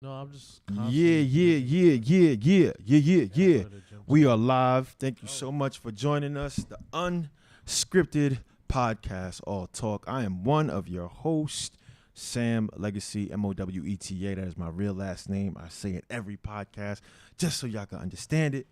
No, I'm just Yeah, constantly yeah, busy. yeah, yeah, yeah, yeah, yeah, Yeah, I yeah. go to the gym We too. are live. Thank you Oh, so much for joining us. The unscripted podcast, All Talk. I am one of your hosts, Sam Legacy, Moweta. That is my real last name. I say it every podcast just so y'all can understand it.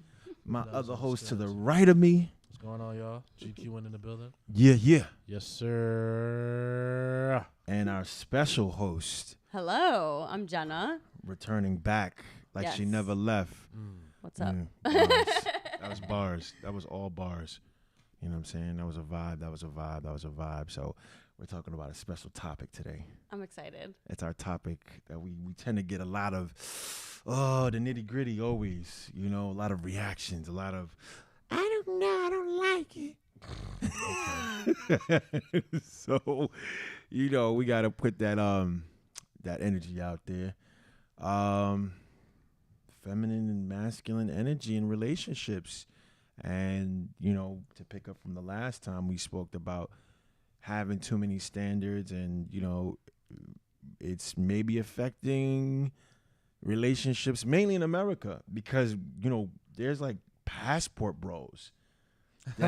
My that was other host to understand the too. right of me. What's going on, y'all? GQ in the building. Yeah, yeah. Yes, sir. And our special host Hello, I'm Jenna. returning back like she Yes. never left. What's up? Bars. That was bars. That was all bars. You know what I'm saying? That was a vibe. That was a vibe. That was a vibe. So we're talking about a special topic today. I'm excited. It's our topic that we tend to get a lot of, the nitty gritty always. You know, a lot of reactions, a lot of, I don't know, I don't like it. So, you know, we got to put that energy out there. Feminine and masculine energy in relationships. And, you know, to pick up from the last time we spoke about having too many standards and, you know, it's maybe affecting relationships mainly in America because, you know, there's like passport bros. Yo,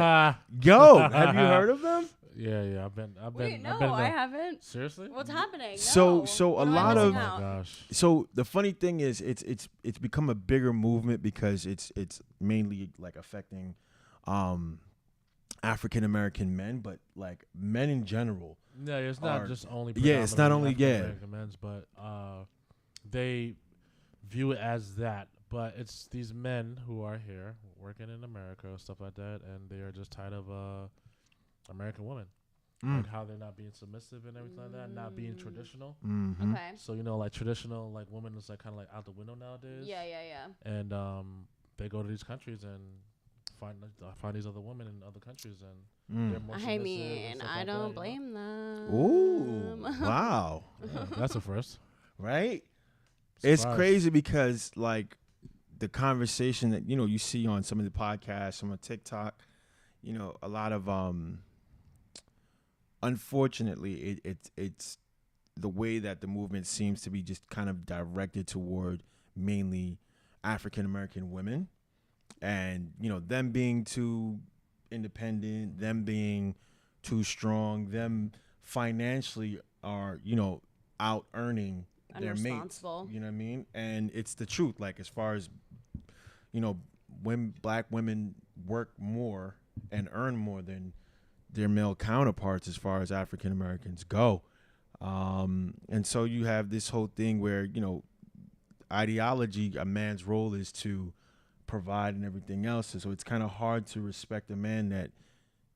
have you heard of them? Yeah. I've been. Wait, no, I've been I haven't. Seriously? What's happening? So- No. so What a am I lot missing of- Oh my out? gosh. So the funny thing is it's become a bigger movement because it's mainly like affecting African American men, but like men in general. Yeah, it's not are- just only. Yeah, it's not only- African men's, but they view it as that. But it's these men who are here working in America or stuff like that, and they are just tired of American women, like how they're not being submissive and everything like that, not being traditional. Mm-hmm. Okay. So you know, like traditional, like women is like kind of like out the window nowadays. Yeah. And they go to these countries and find these other women in other countries, and they're more I submissive and mean, stuff I like don't that, you know? blame them. Ooh, wow. Yeah, that's a first. Right? It's Surprise. crazy because like the conversation that you know you see on some of the podcasts, some of TikTok, you know, a lot of unfortunately it's the way that the movement seems to be just kind of directed toward mainly African American women and you know them being too independent, them being too strong, them financially are, you know, out earning their mates. Unresponsible. You know what I mean? And it's the truth. Like as far as you know, when black women work more and earn more than their male counterparts as far as African Americans go. And so you have this whole thing where, you know, ideology, a man's role is to provide and everything else. And so it's kind of hard to respect a man that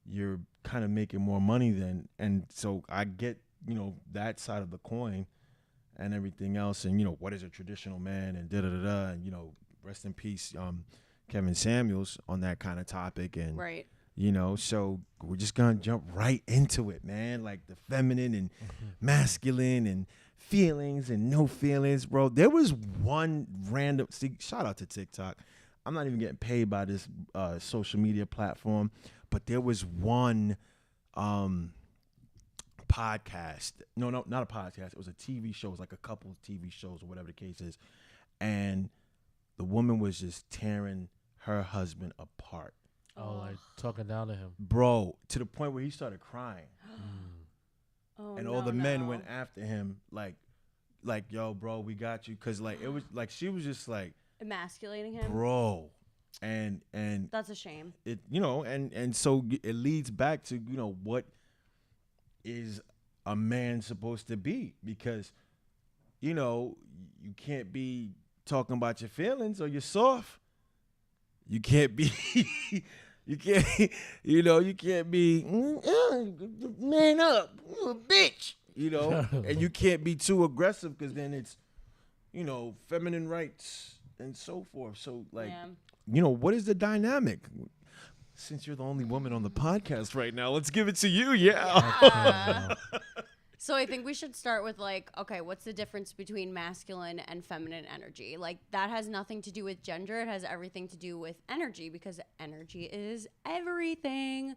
you're kind of making more money than. And so I get, you know, that side of the coin and everything else. And, you know, what is a traditional man and da-da-da-da. And, you know, rest in peace, Kevin Samuels on that kind of topic. And, Right. you know, so we're just going to jump right into it, man. Like the feminine and masculine and feelings and no feelings, bro. There was one random, shout out to TikTok. I'm not even getting paid by this social media platform, but there was one podcast. No, not a podcast. It was a TV show. It was like a couple of TV shows or whatever the case is. And the woman was just tearing her husband apart. Oh, like talking down to him. Bro, to the point where he started crying. Oh, And all the men went after him like, yo, bro, we got you. Cause like, it was like, she was just like, emasculating him. bro. And That's a shame. it, you know, and so it leads back to, you know, what is a man supposed to be? Because, you know, you can't be talking about your feelings or you're soft. You can't be, you can't, you know, you can't be, man up, you a bitch, you know, and you can't be too aggressive because then it's, you know, feminine rights and so forth. So, like, Yeah. you know, what is the dynamic? Since you're the only woman on the podcast right now, let's give it to you. Yeah. So I think we should start with like, okay, what's the difference between masculine and feminine energy? Like that has nothing to do with gender. It has everything to do with energy because energy is everything.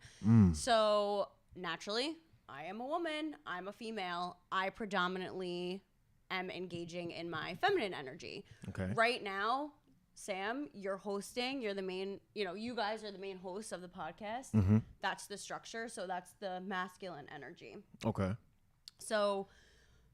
So naturally, I am a woman. I'm a female. I predominantly am engaging in my feminine energy. Okay. Right now, Sam, you're hosting. You're the main, you guys are the main hosts of the podcast. Mm-hmm. That's the structure. So that's the masculine energy. Okay. So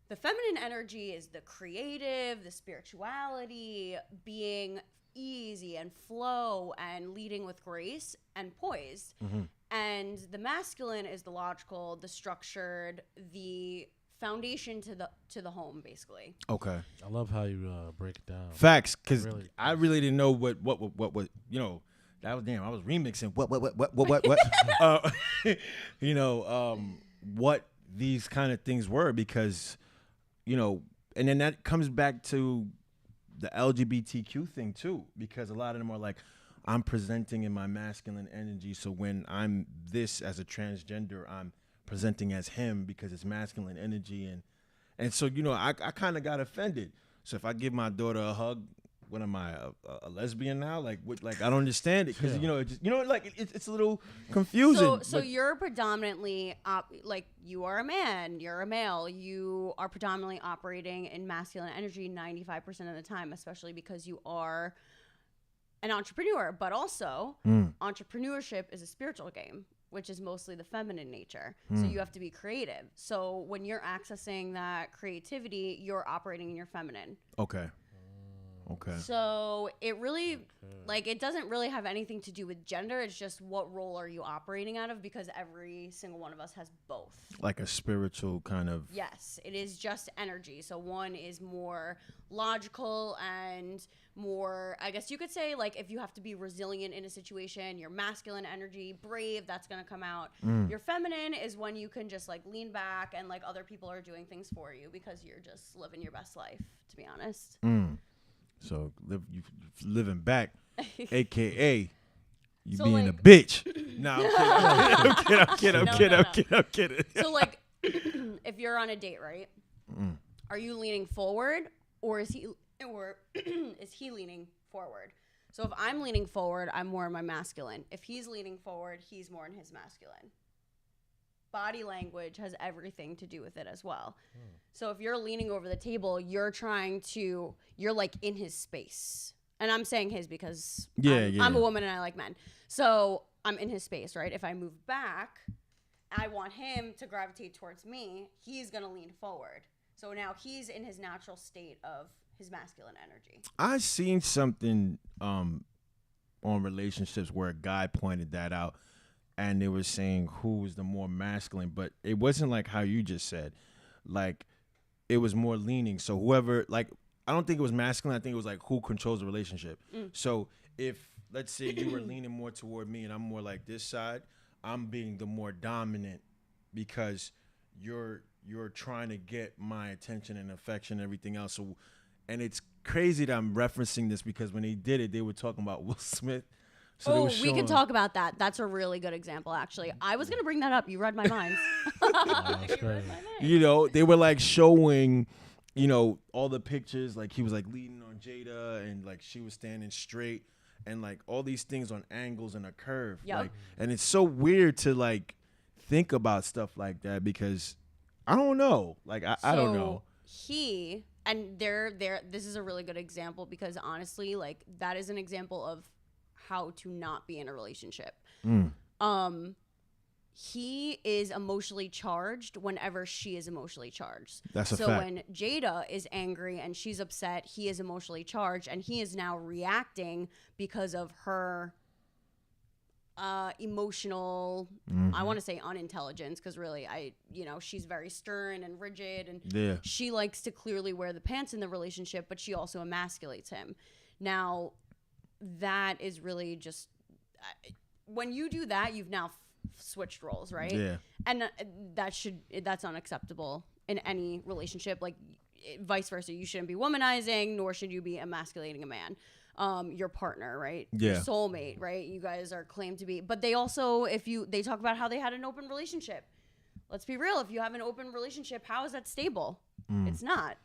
the feminine energy is the creative, the spirituality, being easy and flow and leading with grace and poise. Mm-hmm. And the masculine is the logical, the structured, the foundation to the home, basically. Okay. I love how you break it down. Facts, because Really. I really didn't know what that was damn. I was remixing what what these kind of things were, because and then that comes back to the LGBTQ thing too, because a lot of them are like, I'm presenting in my masculine energy, so when I'm this as a transgender, I'm presenting as him because it's masculine energy, and so I kind of got offended. So if I give my daughter a hug, what am I, a lesbian now? Like I don't understand it, because it's a little confusing. So you're predominantly you are a man, you're a male, you are predominantly operating in masculine energy 95% of the time, especially because you are an entrepreneur, but also entrepreneurship is a spiritual game, which is mostly the feminine nature. So you have to be creative. So when you're accessing that creativity, you're operating in your feminine. Okay. So it really, it doesn't really have anything to do with gender. It's just what role are you operating out of, because every single one of us has both. Like a spiritual kind of. Yes, it is just energy. So one is more logical and more, I guess you could say, if you have to be resilient in a situation, your masculine energy, brave, that's going to come out. Your feminine is when you can just lean back and other people are doing things for you because you're just living your best life, to be honest. So you living back, aka you So, being a bitch. No, I'm kidding. So if you're on a date, right? Are you leaning forward, or is he leaning forward? So if I'm leaning forward, I'm more in my masculine. If he's leaning forward, he's more in his masculine. Body language has everything to do with it as well. So if you're leaning over the table, you're in his space. And I'm saying his because I'm a woman and I like men. So I'm in his space, right? If I move back, I want him to gravitate towards me. He's going to lean forward. So now he's in his natural state of his masculine energy. I seen something on relationships where a guy pointed that out, and they were saying who was the more masculine, but it wasn't like how you just said. It was more leaning. So whoever, I don't think it was masculine. I think it was who controls the relationship. So if, let's say you were leaning more toward me and I'm more like this side, I'm being the more dominant because you're trying to get my attention and affection and everything else. So, and it's crazy that I'm referencing this because when they did it, they were talking about Will Smith. So we can talk about that. That's a really good example, actually. I was going to bring that up. You read my mind. That's crazy. They were showing, all the pictures. He was leaning on Jada and she was standing straight and all these things on angles and a curve. Yep. And it's so weird to think about stuff like that because I don't know. I don't know. This is a really good example because honestly, that is an example of how to not be in a relationship. He is emotionally charged whenever she is emotionally charged. That's a so fact. when Jada is angry and she's upset, he is emotionally charged and he is now reacting because of her emotional, I want to say unintelligence, because really she's very stern and rigid and she likes to clearly wear the pants in the relationship, but she also emasculates him. Now that is really just when you do that, you've now switched roles, right? Yeah. And that's unacceptable in any relationship. Vice versa, you shouldn't be womanizing, nor should you be emasculating a man. Your partner, right? Yeah. Your soulmate, right? You guys are claimed to be, but they also, they talk about how they had an open relationship. Let's be real. If you have an open relationship, how is that stable? It's not.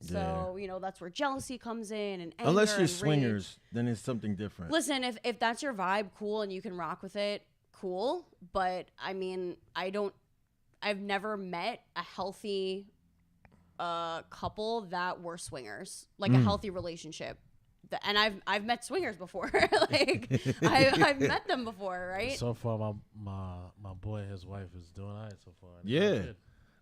So, that's where jealousy comes in and anger. Unless you're and swingers, rage. then it's something different. Listen, if that's your vibe, cool, and you can rock with it, cool. But I mean, I've never met a healthy a couple that were swingers, like a healthy relationship. And I've met swingers before. Like I've met them before, right? So far, my boy, his wife is doing all right so far. Yeah.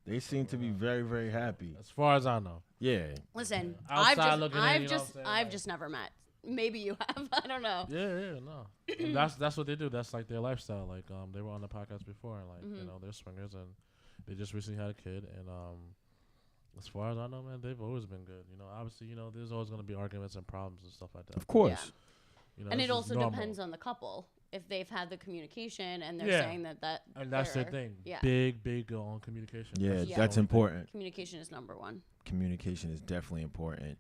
They seem to be very, very happy. As far as I know. Yeah. Listen, Outside looking in, I've you know what I'm saying? I've Like- just never met. Maybe you have. I don't know. Yeah, no. And that's what they do. That's like their lifestyle. Like they were on the podcast before, and like you know they're swingers, and they just recently had a kid. And as far as I know, man, they've always been good. You know, obviously, you know, there's always gonna be arguments and problems and stuff like that. Of course. You know, And this it is also normal. depends on the couple. If they've had the communication and they're Yeah. saying that And that's the they're- thing. Yeah. Big on communication. Yeah, Yeah. that's important. Communication is number one. Communication is definitely important.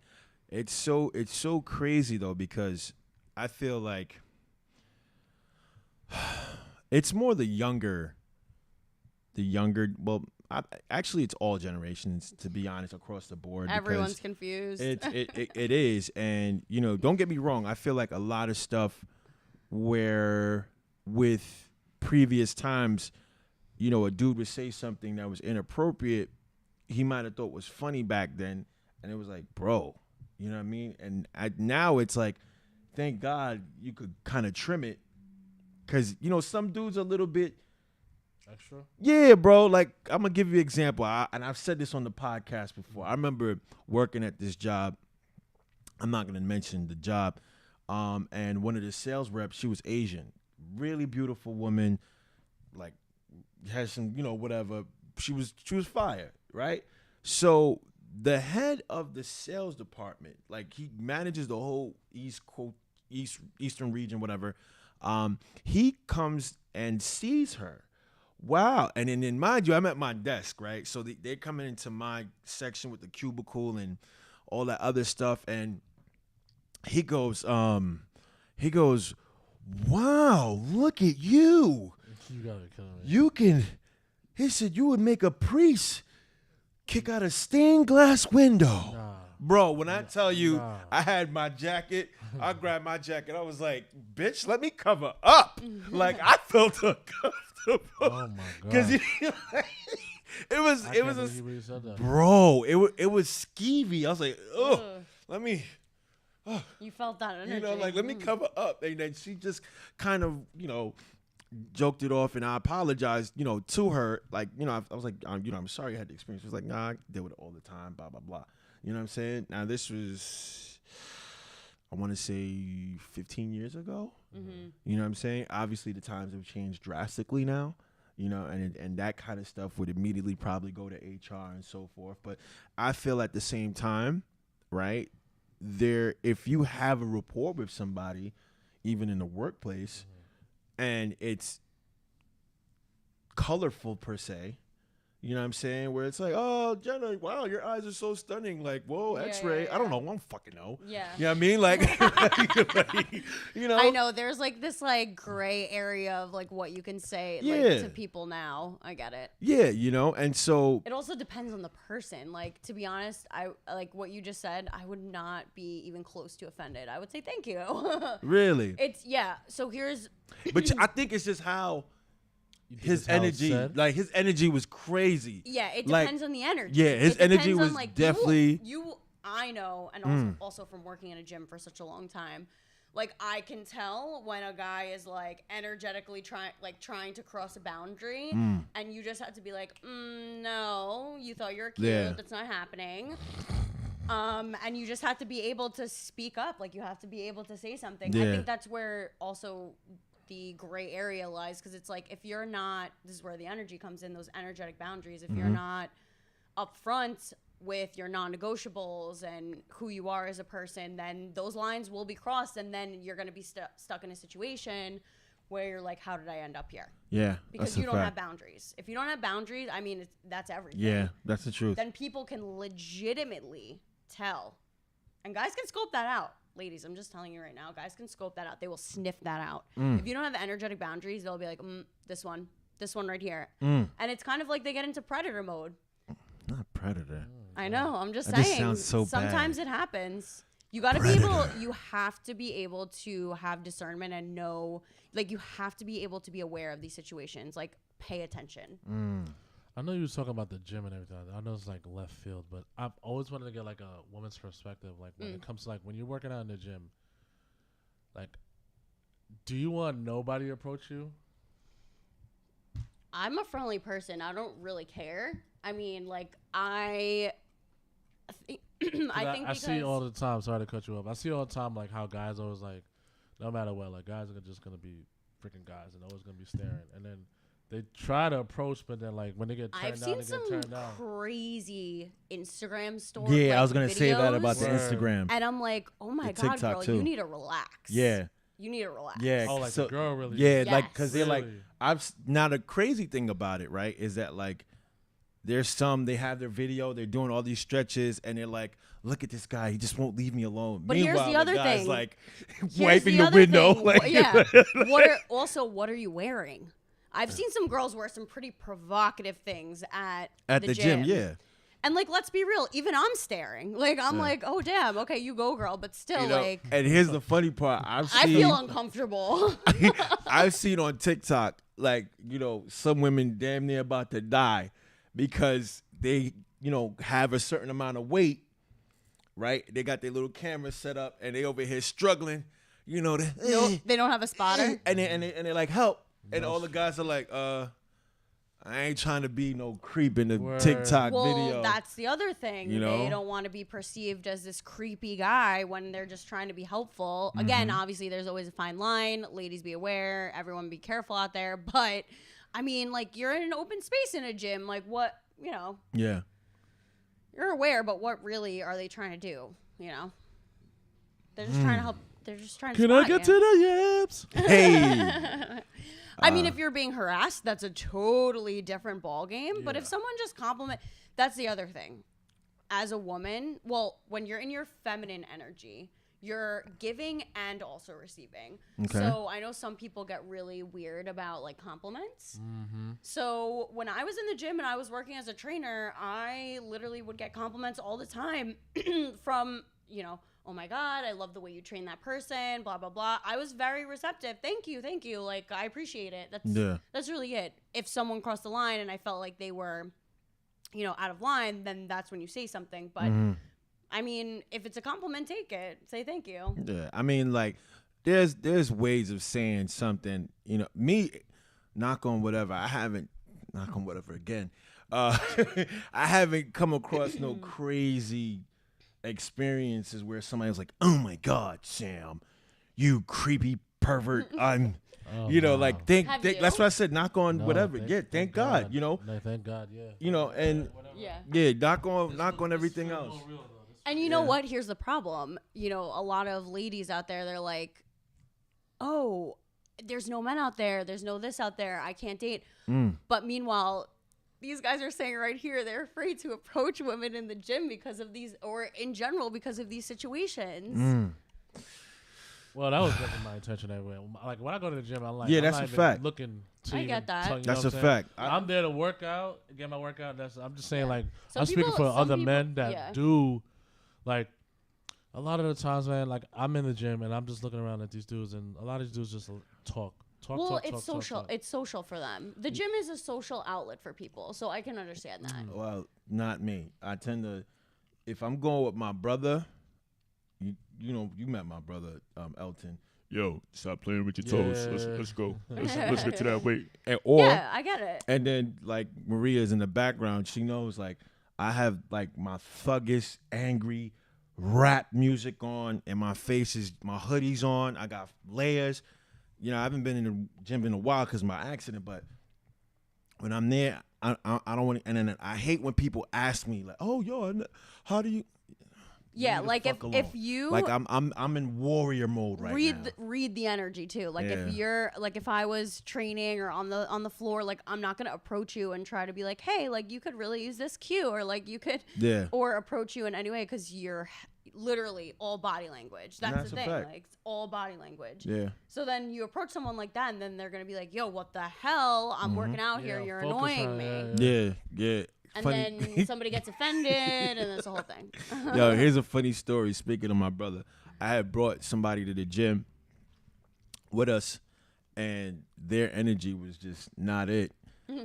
It's so crazy though, because I feel like it's more the younger well, actually it's all generations, to be honest, across the board. because Everyone's confused. it is. And you know, don't get me wrong, I feel like a lot of stuff where with previous times, you know, a dude would say something that was inappropriate, he might have thought was funny back then, and it was like, bro, you know what I mean? And now it's like, thank God you could kind of trim it, because you know some dudes are a little bit Extra. yeah, bro. Like, I'm gonna give you an example, and I've said this on the podcast before. I remember working at this job. I'm not gonna mention the job. And one of the sales reps, she was Asian, really beautiful woman, like has some, you know, whatever. She was fire, right? So the head of the sales department, like he manages the whole eastern region, whatever. He comes and sees her. Wow. And then mind you, I'm at my desk, right? So they're coming into my section with the cubicle and all that other stuff. And he goes, wow, look at you. You gotta kill me. You can, he said, you would make a priest kick out a stained glass window. Nah. Bro, when I tell you, Nah. I had my jacket, I grabbed my jacket. I was like, bitch, let me cover up. Like, I felt uncomfortable. Oh my Because god. it was, I it can't was, believe you really said that. bro, it was skeevy. I was like, oh, Ugh. let me, You felt that energy. you know, like, let me cover up. And then she just kind of, you know, joked it off, and I apologized, you know, to her. Like, you know, I was like, you know, I'm sorry you had the experience. She was like, nah, I deal with it all the time, blah, blah, blah. You know what I'm saying? Now, this was, I want to say 15 years ago. You know what I'm saying? Obviously, the times have changed drastically now, you know, and that kind of stuff would immediately probably go to HR and so forth. But I feel at the same time, right, if you have a rapport with somebody, even in the workplace, and it's colorful per se, you know what I'm saying? Where it's like, oh, Jenna, wow, your eyes are so stunning. Like, whoa, Yeah, X-ray. yeah, I don't yeah. know. I don't fucking know. Yeah. You know what I mean? Like, you know? I know there's like this like gray area of like what you can say Yeah. like to people now. I get it. Yeah, you know? And so, It also depends on the person. Like, to be honest, I like what you just said. I would not be even close to offended. I would say thank you. really. It's So here's But I think it's just how You think his it's how it's energy, said? like, his energy was crazy. it Like, depends on the energy. yeah, his It depends energy on, was like, definitely- you. I know, and also from working in a gym for such a long time. Like, I can tell when a guy is like energetically trying to cross a boundary, and you just have to be like, no, you thought you were cute. Yeah. That's not happening. And you just have to be able to speak up. Like, you have to be able to say something. I Yeah. think that's where also the gray area lies, because it's like, if you're not, this is where the energy comes in, those energetic boundaries. If you're not upfront with your non-negotiables and who you are as a person, then those lines will be crossed, and then you're going to be stuck in a situation where you're like, how did I end up here? Yeah. Because that's a you don't have fact. boundaries. If you don't have boundaries, I mean, that's everything. Yeah, that's the truth. Then people can legitimately tell. And guys can scope that out. Ladies, I'm just telling you right now, guys can scope that out. They will sniff that out. If you don't have energetic boundaries, they'll be like, this one right here. And it's kind of like they get into predator mode. Not predator. I know. I'm just That saying. just sounds so sometimes bad. it happens. You got to be able. You have to be able to have discernment and know. Like, you have to be able to be aware of these situations. Like, pay attention. I know you was talking about the gym and everything. I know it's like left field, but I've always wanted to get like a woman's perspective. Like when it comes to like when you're working out in the gym, like, do you want nobody to approach you? I'm a friendly person. I don't really care. I mean, like I think I because see all the time. Sorry to cut you off. I see all the time like how guys always like, no matter what, like guys are just gonna be freaking guys and always gonna be staring, and then they try to approach, but then like when they get turned I've down, seen they some get turned down. crazy Instagram stories. Yeah, I like, was gonna say that about the Word. Instagram. And I'm like, oh my The god, TikTok girl, too. you need to relax. Yeah, You need to relax. yeah. Oh, like so, the girl really? yeah, like Yes. because they're like, Really? now the crazy thing about it, right, is that like there's some they have their video, they're doing all these stretches, and they're like, look at this guy, he just won't leave me alone. But here's Meanwhile, the other guy's thing. like Here's wiping the other window. thing. Like, Yeah. What are you wearing? I've seen some girls wear some pretty provocative things at the gym, yeah. And like, let's be real. Even I'm staring. Like, I'm Yeah. like, oh damn, okay, you go, girl. But still, You know, like, and here's the funny part. I feel uncomfortable. I've seen on TikTok, like, some women damn near about to die because they, have a certain amount of weight, right? They got their little camera set up and they over here struggling, they don't have a spotter. and they're like, help. And all the guys are like, I ain't trying to be no creep in the Word. TikTok Well, video. that's the other thing. You know? They don't want to be perceived as this creepy guy when they're just trying to be helpful. Mm-hmm. Again, obviously, there's always a fine line. Ladies, be aware. Everyone, be careful out there. But I mean, like, you're in an open space in a gym. Like, what, Yeah. you're aware, but what really are they trying to do? They're just trying to help. They're just trying to. Can I spot get you. to the yips? Hey. I mean, if you're being harassed, that's a totally different ball game. But if Yeah. someone just that's the other thing. As a woman, well, when you're in your feminine energy, you're giving and also receiving. Okay. So I know some people get really weird about like compliments. Mm-hmm. So when I was in the gym and I was working as a trainer, I literally would get compliments all the time from, oh my God, I love the way you train that person, blah, blah, blah. I was very receptive. Thank you. Like, I appreciate it. That's really it. If someone crossed the line and I felt like they were, out of line, then that's when you say something. But I mean, if it's a compliment, take it. Say thank you. Yeah, I mean, like, there's ways of saying something. Me, knock on whatever. I haven't knock on whatever again. I haven't come across no crazy experiences where somebody was like, "Oh my God, Sam, you creepy pervert." I'm, like Have you? that's why I said knock on No, whatever. Thank God. No, thank God, yeah. And Yeah. knock on everything else. And you know what? Here's the problem. A lot of ladies out there, they're like, oh, there's no men out there. There's no this out there. I can't date. But meanwhile, these guys are saying right here, they're afraid to approach women in the gym because of these, or in general, because of these situations. Well, that was never my intention anyway. Like when I go to the gym, I'm like, Yeah, I'm that's not a even fact. looking to I even get that. tell you That's what a I'm saying. fact. I'm there to work out, get my workout. I'm just saying, like, Some I'm speaking people- for some other people- men that yeah. do, like, a lot of the times, man, like, I'm in the gym and I'm just looking around at these dudes, and a lot of these dudes just talk. Well, it's social. It's social for them. The gym is a social outlet for people, so I can understand that. Well, not me. I tend to, if I'm going with my brother, you met my brother, Elton. Yo, stop playing with your toes. Yeah. Let's go. Let's get to that weight. Yeah, I get it. And then like Maria's in the background. She knows like I have like my thuggish, angry rap music on, and my hoodie's on. I got layers. I haven't been in the gym in a while because of my accident, but when I'm there, I don't want to. And then I hate when people ask me like, "Oh, yo, how do you?" Yeah, Leave the like fuck if alone. you Like I'm in warrior mode right now. read the energy too. Like Yeah. if you're like if I was training or on the floor, like I'm not gonna approach you and try to be like, hey, like you could really use this cue, or like you could Yeah. or approach you in any way because you're literally all body language. That's That's the a thing. fact. Like it's all body language. Yeah. So then you approach someone like that, and then they're gonna be like, yo, what the hell? I'm working out here. You're annoying me. Yeah. And Funny. then somebody gets offended, and it's the whole thing. Yo, here's a funny story. Speaking of my brother, I had brought somebody to the gym with us, and their energy was just not it.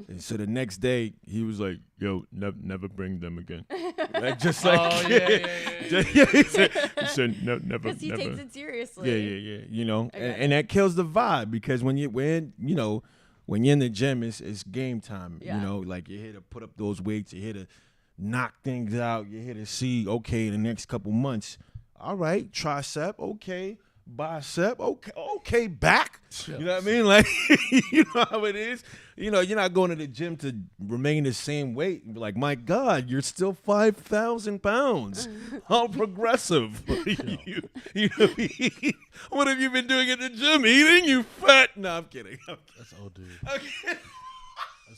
And so the next day, he was like, "Yo, never bring them again." Like just like, Oh, yeah. he said, "No, never." Because he never. takes it seriously. Yeah. You know, I get and that kills the vibe because when you're in the gym, it's game time. Yeah. You know, like you're here to put up those weights, you're here to knock things out, you're here to see, okay, in the next couple months, all right, tricep, okay, bicep, okay, back. You know what I mean? Like, you know how it is. You know, you're not going to the gym to remain the same weight and be like, my God, you're still 5,000 pounds. How progressive. you know, what have you been doing at the gym? Eating, you fat? No, I'm kidding. That's OD. Okay.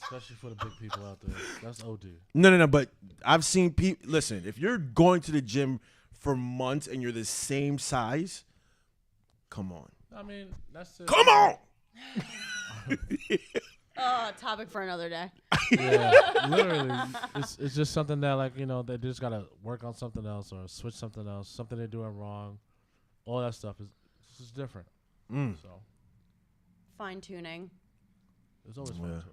Especially for the big people out there. That's OD. No. But I've seen people. Listen, if you're going to the gym for months and you're the same size, come on. I mean, that's it. Come on. Topic for another day. Yeah, literally. It's just something that, like, you know, they just got to work on something else or switch something else, something they're doing wrong. All that stuff is just different. So Fine tuning. it's always fun to it.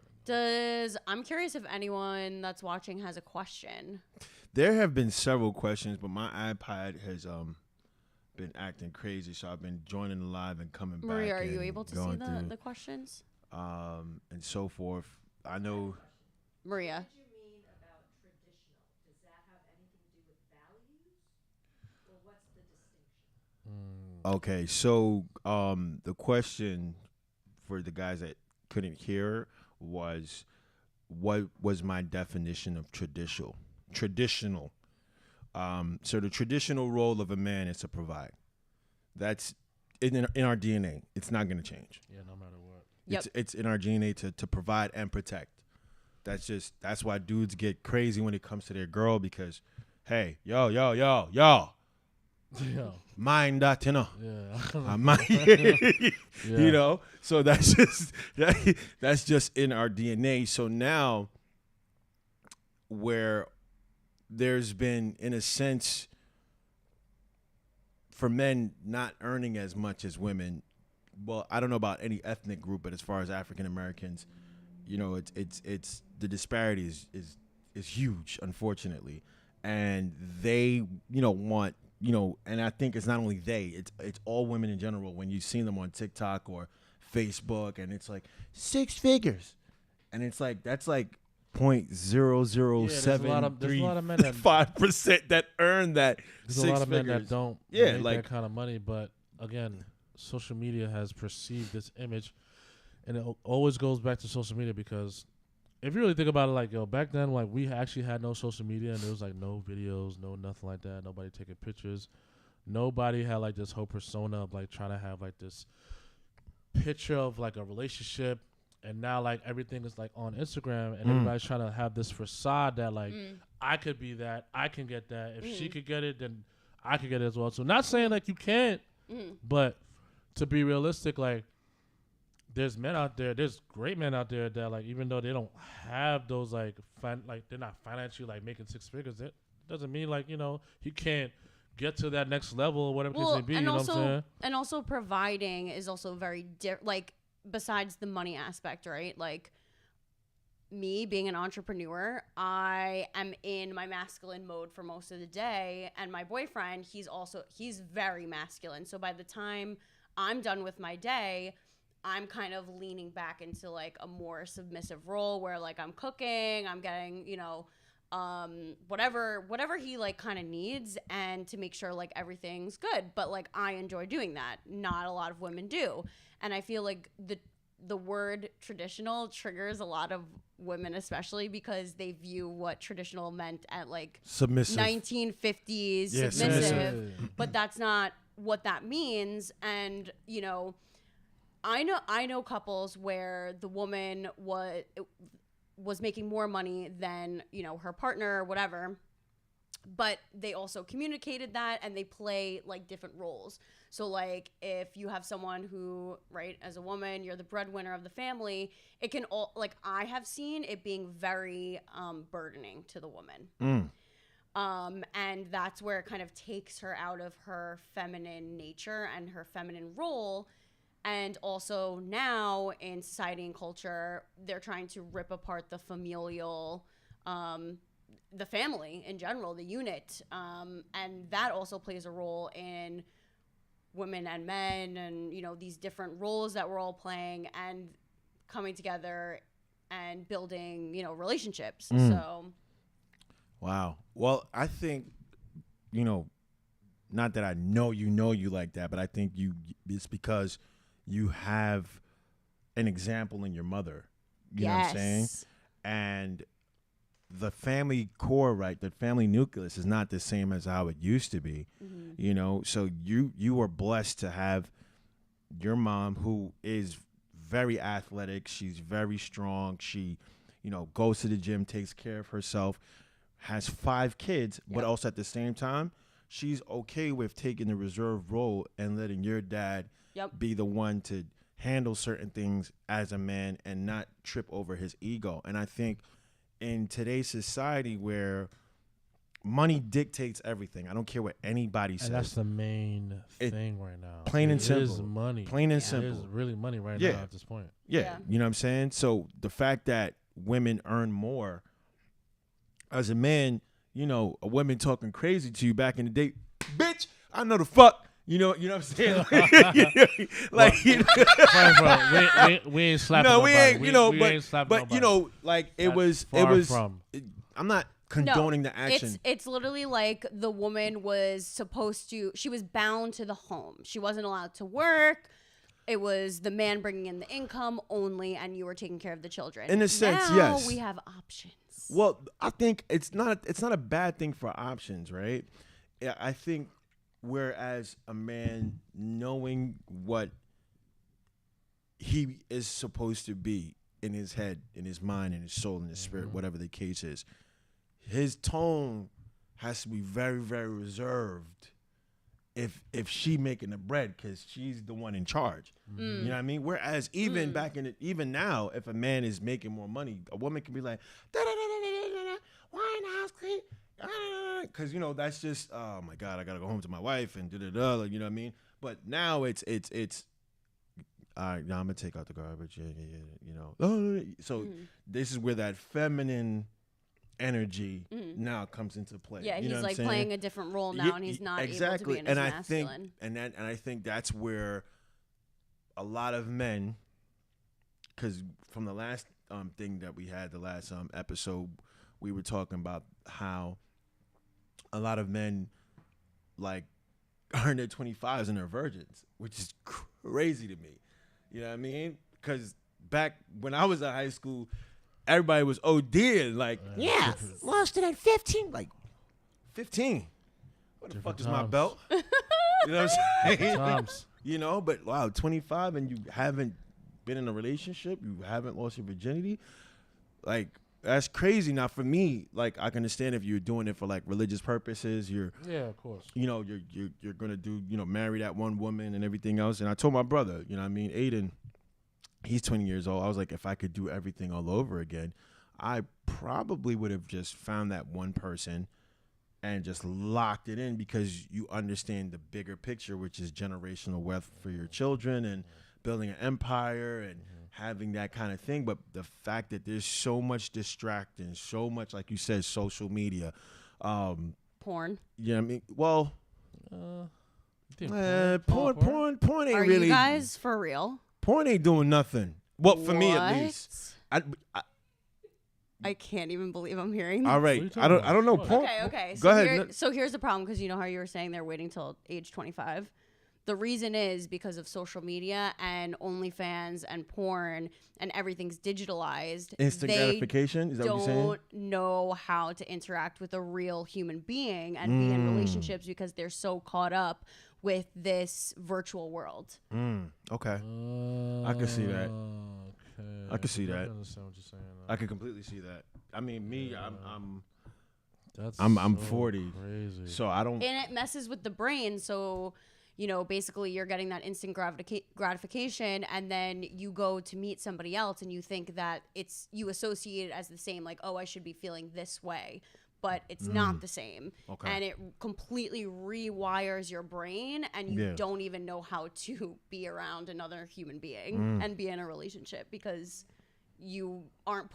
I'm curious if anyone that's watching has a question. There have been several questions, but my iPad has been acting crazy, so I've been joining the live and coming back. Maria, are you and able to see going through, the questions? and so forth. I know. Maria. What do you mean about traditional? Does that have anything to do with values? Or what's the distinction? Okay, so the question for the guys that couldn't hear was, what was my definition of traditional? So the traditional role of a man is to provide. That's in our DNA. It's not going to change. Yeah, no matter what. Yep. It's in our DNA to provide and protect. That's why dudes get crazy when it comes to their girl because, hey, yo, Yeah. mind that, you know. Yeah. I might, you know. So that's just in our DNA. So now, where there's been, in a sense, for men not earning as much as women. Well, I don't know about any ethnic group, but as far as African Americans, you know, it's the disparity is huge, unfortunately, and they, you know, want. You know, and I think it's not only it's all women in general. When you see them on TikTok or Facebook, and it's like 6 figures, and it's like that's like 0.0073 that earn that. There's 6 a lot of figures. men that don't make that kind of money, but again, social media has perceived this image, and it always goes back to social media because if you really think about it, like, yo, back then, like, we actually had no social media, and there was, like, no videos, no nothing like that, nobody taking pictures. Nobody had, like, this whole persona of, like, trying to have, like, this picture of, like, a relationship, and now, like, everything is, like, on Instagram, and everybody's trying to have this facade that, like, I could be that, I can get that. If she could get it, then I could get it as well. So not saying, like, you can't, but to be realistic, like, there's men out there, there's great men out there that, like, even though they don't have those, like, they're not financially, like, making 6 figures, it doesn't mean, like, you know, he can't get to that next level or whatever it may be, you know what I'm saying? And also providing is also very like, besides the money aspect, right? Like, me being an entrepreneur, I am in my masculine mode for most of the day, and my boyfriend, he's very masculine. So by the time I'm done with my day, I'm kind of leaning back into, like, a more submissive role where, like, I'm cooking, I'm getting, you know, whatever he, like, kind of needs, and to make sure, like, everything's good. But, like, I enjoy doing that. Not a lot of women do. And I feel like the word traditional triggers a lot of women, especially because they view what traditional meant at, like, submissive 1950s submissive. But that's not what that means. And, you know, I know couples where the woman was making more money than, you know, her partner or whatever, but they also communicated that, and they play, like, different roles. So, like, if you have someone who, right, as a woman, you're the breadwinner of the family, it can all, like, I have seen it being very burdening to the woman. And that's where it kind of takes her out of her feminine nature and her feminine role. And also now in society and culture, they're trying to rip apart the familial, the family in general, the unit. And that also plays a role in women and men and, you know, these different roles that we're all playing and coming together and building, you know, relationships. So. Wow. Well, I think, you know, not that I know you like that, but I think it's because you have an example in your mother. You know what I'm saying? And the family core, right? The family nucleus is not the same as how it used to be. You know, so you are blessed to have your mom, who is very athletic. She's very strong. She, you know, goes to the gym, takes care of herself, has 5 kids, but also at the same time, she's okay with taking the reserve role and letting your dad be the one to handle certain things as a man and not trip over his ego. And I think in today's society where money dictates everything, I don't care what anybody says. And that's the main thing right now. Plain and simple. It is money. Plain and It simple. is really money right now at this point. Yeah, you know what I'm saying? So the fact that women earn more, as a man, you know, a woman talking crazy to you back in the day, bitch, I know the fuck. You know what I'm saying? Like, you know, we ain't slapping no, nobody. we ain't, you know, we ain't slapping but nobody. you know, like it That's was. far from. I'm not condoning the action. It's literally like the woman was supposed to, she was bound to the home. She wasn't allowed to work. It was the man bringing in the income only, and you were taking care of the children. In a sense, now yes. we have options. Well, I think it's not a bad thing for options, right? Yeah, I think whereas a man knowing what he is supposed to be in his head, in his mind, in his soul, in his spirit, whatever the case is, his tone has to be very, very reserved if she making the bread, because she's the one in charge. You know what I mean? Whereas even back in even now, if a man is making more money, a woman can be like, why in the house clean? Because, you know, that's just, oh my God, I gotta go home to my wife and da-da-da, you know what I mean? But now it's all right, now I'm gonna take out the garbage, you know. So this is where that feminine energy now comes into play. Yeah, you know he's what like I'm playing a different role now, and he's not able to be in his masculine. And I think that's where a lot of men, because from the last thing that we had, the last episode, we were talking about how a lot of men like are in their 25s and they're virgins, which is crazy to me. You know what I mean? Because back when I was in high school, everybody was ODing, like, lost it at 15. Like, 15? What the fuck is my belt? You know what I'm saying? Times. You know, but wow, 25 and you haven't been in a relationship, you haven't lost your virginity, like, that's crazy. Now, for me, like, I can understand if you're doing it for like religious purposes. You're, of course. You know, you're gonna do, you know, marry that one woman and everything else. And I told my brother, you know what I mean, Aiden, he's 20 years old. I was like, if I could do everything all over again, I probably would have just found that one person and just locked it in, because you understand the bigger picture, which is generational wealth for your children and building an empire and having that kind of thing. But the fact that there's so much distracting, so much, like you said, social media, Porn. you know what I mean? Well, porn ain't Are really. you guys for real? Porn ain't doing nothing. Well, for me at least. I can't even believe I'm hearing this. All right, I don't know. Porn. Okay. Go ahead. So here's the problem, because you know how you were saying they're waiting till age 25. The reason is because of social media and OnlyFans and porn, and everything's digitalized. Instant gratification? Is that what you're saying? Don't know how to interact with a real human being and be in relationships, because they're so caught up with this virtual world. Okay. I can see that. Okay. I can see that. I understand what you're saying. I can completely see that. I mean, me, That's I'm so 40, crazy. so I don't. And it messes with the brain. So, you know, basically you're getting that instant gratification, and then you go to meet somebody else and you think that you associate it as the same, like, oh, I should be feeling this way. but it's not the same. Okay. And it completely rewires your brain, and you Yeah. don't even know how to be around another human being and be in a relationship because you aren't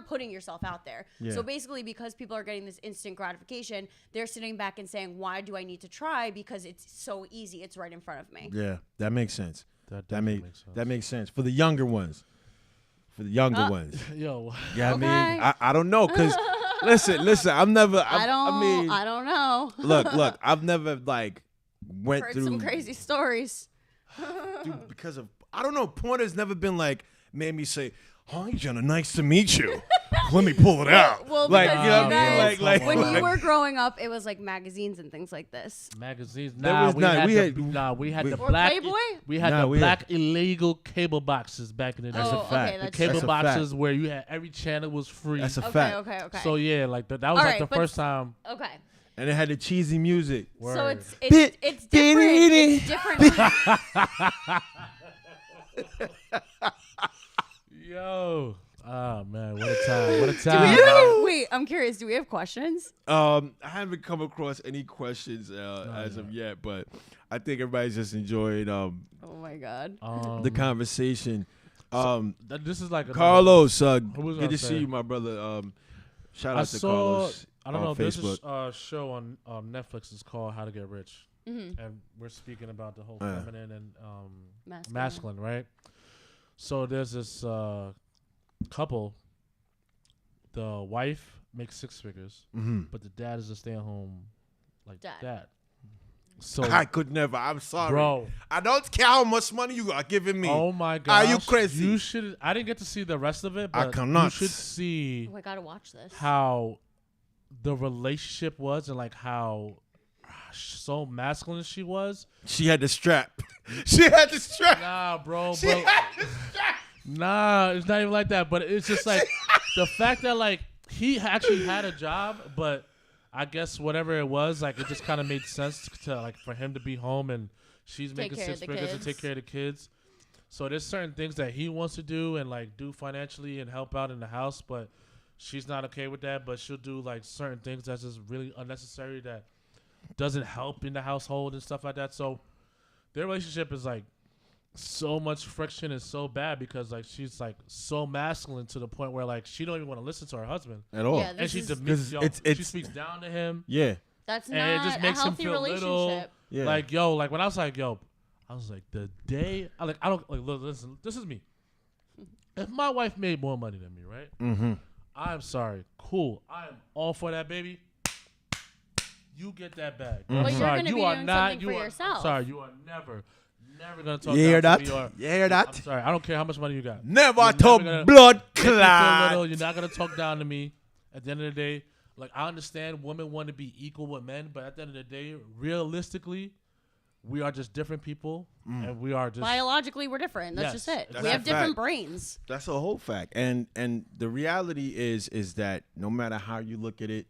putting yourself out there. Yeah. So basically, because people are getting this instant gratification, they're sitting back and saying, why do I need to try? Because it's so easy. It's right in front of me. Yeah, that makes sense. That That definitely makes sense. that makes sense for the younger ones. For the younger ones. Yo, Yeah, Okay. I mean, I don't know, cause listen, I'm never. I don't know. look, I've never like went Heard through some crazy stories. dude, because of I don't know. Porn has never been like made me say, "Hi, Jenna, nice to meet you." Let me pull it out. Well, like because you know you what I mean? guys, Like when like, you were growing up, it was like magazines and things like this. magazines. There Nah, was we not- had we the, had- nah, we had we- the Or black. Playboy? We had Nah, the we black illegal cable boxes back in the day. That's a Oh, fact. okay, The that's cable That's a boxes fact. where you had every channel was free. That's a Okay, fact. okay. So yeah, like that was All like right, the but first time. Okay. And it had the cheesy music. So Word. it's different. It's different. Yo, oh man, what a time! What a Do we time! have wait, I'm curious. Do we have questions? I haven't come across any questions as of yet, but I think everybody's just enjoyed Oh my god. the conversation. This is like Carlos, was good gonna to say? see you, my brother. Shout I out to saw. Carlos I don't on know. There's Facebook. a show on Netflix. It's called How to Get Rich, and we're speaking about the whole feminine and masculine, right? So there's this couple. The wife makes 6 figures, but the dad is a stay-at-home like Dad. dad. So, I could never. I'm sorry, bro. I don't care how much money you are giving me. Oh my Are god! you crazy? You should. I didn't get to see the rest of it, I but cannot. you should see Oh, I gotta watch this. how the relationship was and like how so masculine she was. She had the strap. She had the strap. Nah, bro. She But had the strap. nah, it's not even like that. But it's just like the fact that like he actually had a job, but I guess whatever it was, like it just kind of made sense to like for him to be home and she's Take making care 6 of the figures to kids. take care of the kids. So there's certain things that he wants to do and like do financially and help out in the house, but she's not okay with that. But she'll do like certain things that's just really unnecessary that doesn't help in the household and stuff like that. So their relationship is like so much friction and so bad because like she's like so masculine to the point where like she don't even want to listen to her husband At all. Yeah, and she is- demeans, yo, it's- she speaks down to him Yeah. That's and not it just a makes him healthy feel relationship. little. Yeah. Like yo, like when I was like yo, I was like the day I don't like look, listen, this is me. If my wife made more money than me, right? Mm-hmm. I'm sorry, cool. I am all for that, baby. You get that bag. But I'm you're sorry, gonna you be are doing not. something You for are. I'm yourself. sorry, you are never gonna talk You hear down that? to me. Or, You hear I'm that? sorry, I don't care how much money you got. Never You're talk never gonna blood make me feel clot. little. You're not gonna talk down to me. At the end of the day, like I understand women want to be equal with men, but at the end of the day, realistically, we are just different people, and we are just Biologically, we're different. That's Yes, just it. that's We a have different fact. brains. That's a whole fact. And the reality is that no matter how you look at it,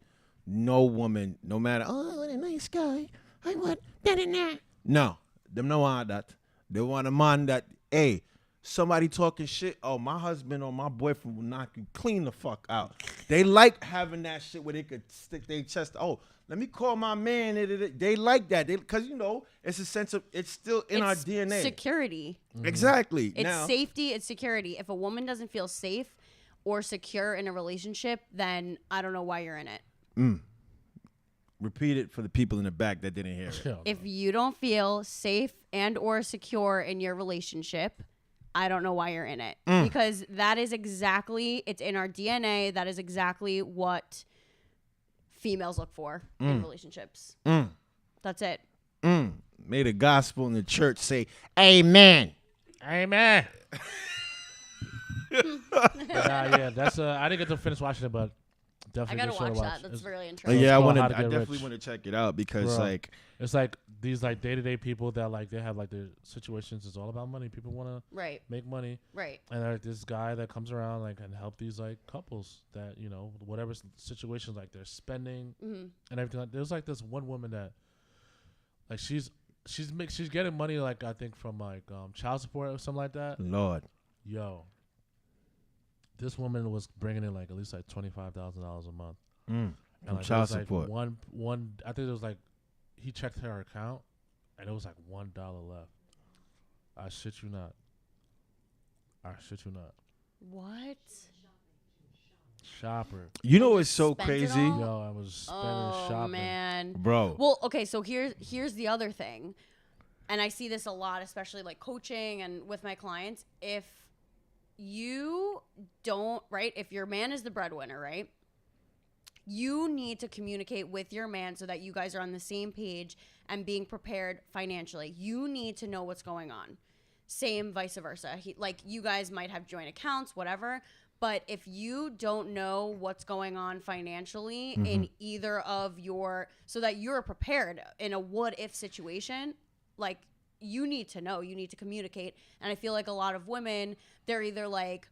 no woman, no matter what a nice guy, I want better than that. No, them no want that. They want a man that, hey, somebody talking shit. Oh, my husband or my boyfriend will knock you clean the fuck out. They like having that shit where they could stick their chest. Oh, let me call my man. They like that. Because, you know, it's a sense of, it's still in our It's DNA. security. Exactly. It's now, safety. It's security. If a woman doesn't feel safe or secure in a relationship, then I don't know why you're in it. repeat it for the people in the back that didn't hear it. Hell If you don't feel safe and or secure in your relationship, I don't know why you're in it. Because that is exactly, it's in our DNA. That is exactly what females look for in relationships. That's it. May the gospel in the church say, amen. Amen. Yeah, that's I didn't get to finish watching it, but I definitely gotta good show to watch that. watch. That's really Yeah, interesting. It's I called How to I Get definitely Rich. want to check it out because Bro. like It's like these like day-to-day people that like they have like their situations. It's all about money. People want to Right, make money, right. and there's this guy that comes around like and help these like couples that whatever situations like they're spending and everything. Like, there's like this one woman that like she's getting money like I think from like child support or something like that. Lord. Yo, this woman was bringing in like at least like $25,000 a month. And like, child there was, support. Like one. I think it was like he checked her account, and it was like $1 left. I shit you not. What? Shopper. You know They what's just so spent it crazy, all? Yo, I was spending Oh shopping. man. bro? Well, okay, so here's the other thing. And I see this a lot, especially like coaching and with my clients. If you don't, right? If your man is the breadwinner, right? You need to communicate with your man so that you guys are on the same page and being prepared financially. You need to know what's going on. Same vice versa. Like you guys might have joint accounts, whatever. But if you don't know what's going on financially in either of your, so that you're prepared in a what if situation, like you need to know, you need to communicate. And I feel like a lot of women, they're either like,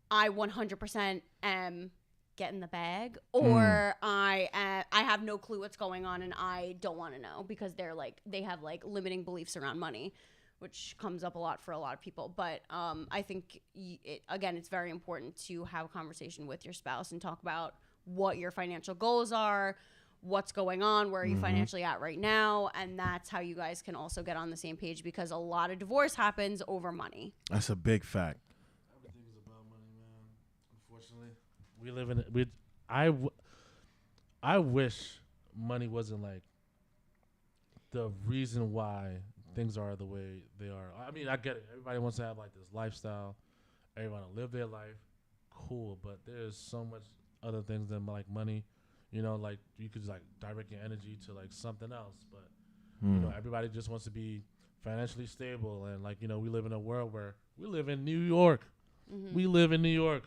I 100% am getting the bag, or I have no clue what's going on and I don't want to know, because they have like limiting beliefs around money, which comes up a lot for a lot of people. But I think it's very important to have a conversation with your spouse and talk about what your financial goals are, what's going on, where are you financially at right now, and that's how you guys can also get on the same page, because a lot of divorce happens over money. That's a big fact. Everything is about money, man. Unfortunately, we live in it. I wish money wasn't like the reason why things are the way they are. I mean, I get it. Everybody wants to have like this lifestyle. Everyone to live their life. Cool, but there's so much other things than like money. You know, like you could just like direct your energy to like something else. But you know, everybody just wants to be financially stable, and like, you know, we live in a world where we live in New York. We live in New York.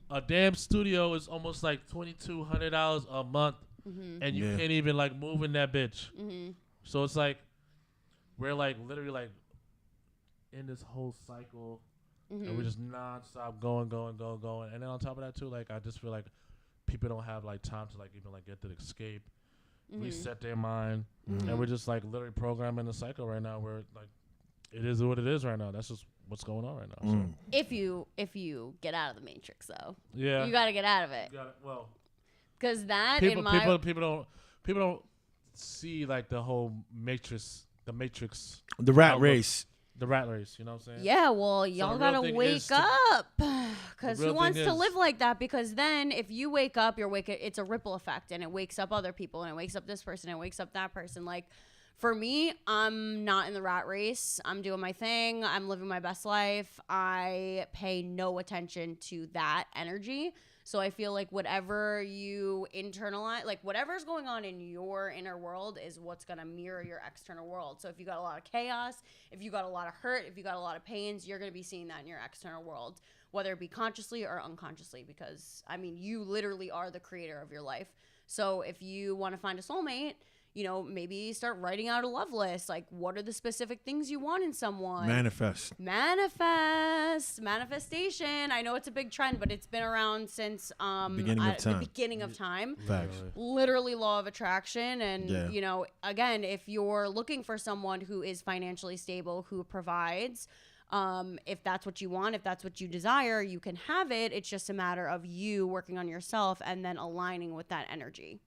A damn studio is almost like $2,200 a month, and you can't even like move in that bitch. So it's like we're like literally like in this whole cycle, and we're just nonstop going. And then on top of that too, like I just feel like people don't have like time to like even like get to escape, reset their mind, and we're just like literally programming the cycle right now where like it is what it is right now. That's just what's going on right now. So. If you get out of the matrix, though, Yeah, you got to get out of it, well, because that people in my people don't see like the whole matrix, the rat outlook. race. The rat race. You know what I'm saying? Yeah, well, y'all the real gotta thing wake is to- up, because real who wants thing to is- live like that? Because then, if you wake up, it's a ripple effect, and it wakes up other people, and it wakes up this person, and it wakes up that person. Like, for me, I'm not in the rat race. I'm doing my thing. I'm living my best life. I pay no attention to that energy. So I feel like whatever you internalize, like whatever's going on in your inner world is what's going to mirror your external world. So if you got a lot of chaos, if you got a lot of hurt, if you got a lot of pains, you're going to be seeing that in your external world, whether it be consciously or unconsciously, because I mean, you literally are the creator of your life. So if you want to find a soulmate, you know, maybe start writing out a love list. Like, what are the specific things you want in someone? Manifestation. I know it's a big trend, but it's been around since the beginning of time. Facts. Literally law of attraction. And, Yeah. you know, again, if you're looking for someone who is financially stable, who provides, if that's what you want, if that's what you desire, you can have it. It's just a matter of you working on yourself and then aligning with that energy.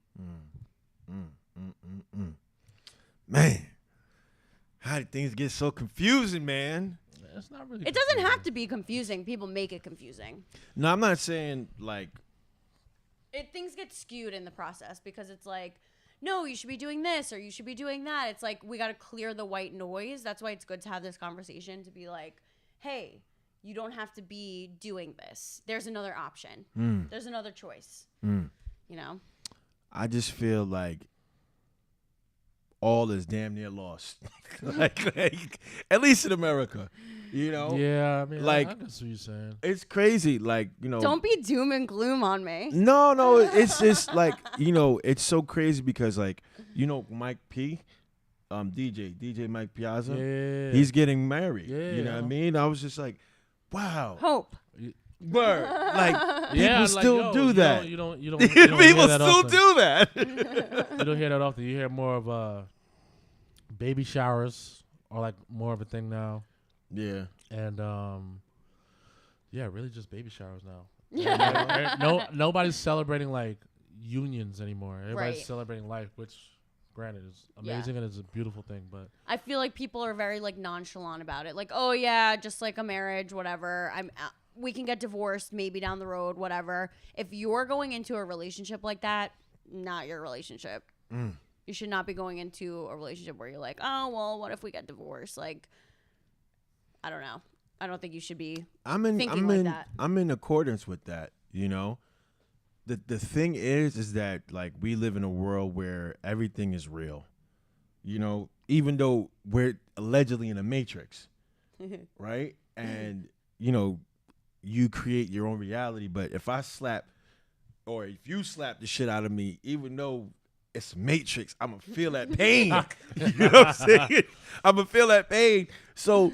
Man, how did things get so confusing, man? It's not really. It doesn't have to be confusing. People make it confusing. No, I'm not saying like Things get skewed in the process, because it's like, no, you should be doing this or you should be doing that. It's like, we got to clear the white noise. That's why it's good to have this conversation, to be like, hey, you don't have to be doing this. There's another option. There's another choice. You know? I just feel like all is damn near lost. like, at least in America, you know? Yeah, I mean, like, I guess what you're saying. It's crazy. Like, you know. Don't be doom and gloom on me. No, it's just like, you know, it's so crazy because, like, you know, Mike P, DJ Mike Piazza, Yeah. he's getting married. Yeah. You know what I mean? I was just like, wow. Hope. Word. Like, people Yeah, still like, yo, do that. You don't People hear that still often. do that. You don't hear that often. You hear more of baby showers are like more of a thing now, Yeah. and yeah, really just baby showers now. And, like, nobody's celebrating like unions anymore. Everybody's Right. celebrating life, which, granted, is Yeah. amazing and is a beautiful thing. But I feel like people are very like nonchalant about it. Like, oh yeah, just like a marriage, whatever. We can get divorced maybe down the road, whatever. If you're going into a relationship like that, not your relationship. You should not be going into a relationship where you're like, oh well, what if we get divorced? Like, I don't know. I don't think you should be. thinking like that. I'm in accordance with that. You know, the thing is that like we live in a world where everything is real. You know, even though we're allegedly in a matrix, right? And you know, you create your own reality. But if I slap, or if you slap the shit out of me, even though it's matrix, I'm gonna feel that pain. You know what I'm saying? I'm gonna feel that pain. So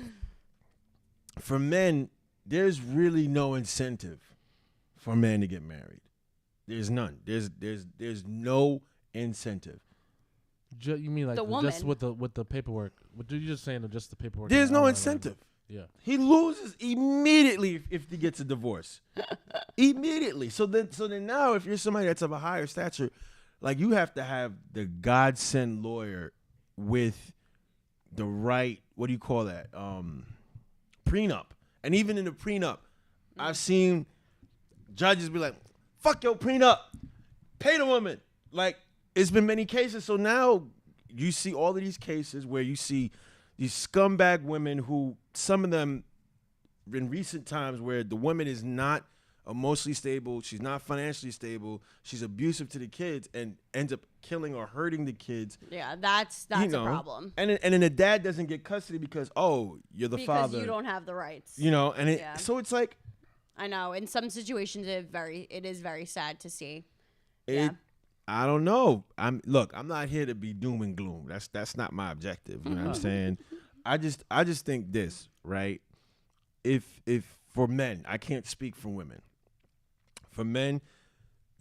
for men, there's really no incentive for men to get married. There's none. There's no incentive. you mean like The just woman. with the paperwork? What you're just saying? Just the paperwork. There's and no all that, incentive. Yeah. He loses immediately if he gets a divorce. Immediately. So then now if you're somebody that's of a higher stature, like you have to have the godsend lawyer with the right, what do you call that? Prenup. And even in the prenup, I've seen judges be like, fuck your prenup. Pay the woman. Like, it's been many cases. So now you see all of these cases where you see these scumbag women who, some of them in recent times where the woman is not emotionally stable, she's not financially stable, she's abusive to the kids and ends up killing or hurting the kids. Yeah, that's you know, a problem. And then the dad doesn't get custody because, oh, you're the Because father. you don't have the rights. You know, and Yeah. so it's like, I know. In some situations, it is very sad to see. it, Yeah. I don't know. I'm not here to be doom and gloom. That's not my objective. You know what I'm saying? I just think this, right? If for men, I can't speak for women. For men,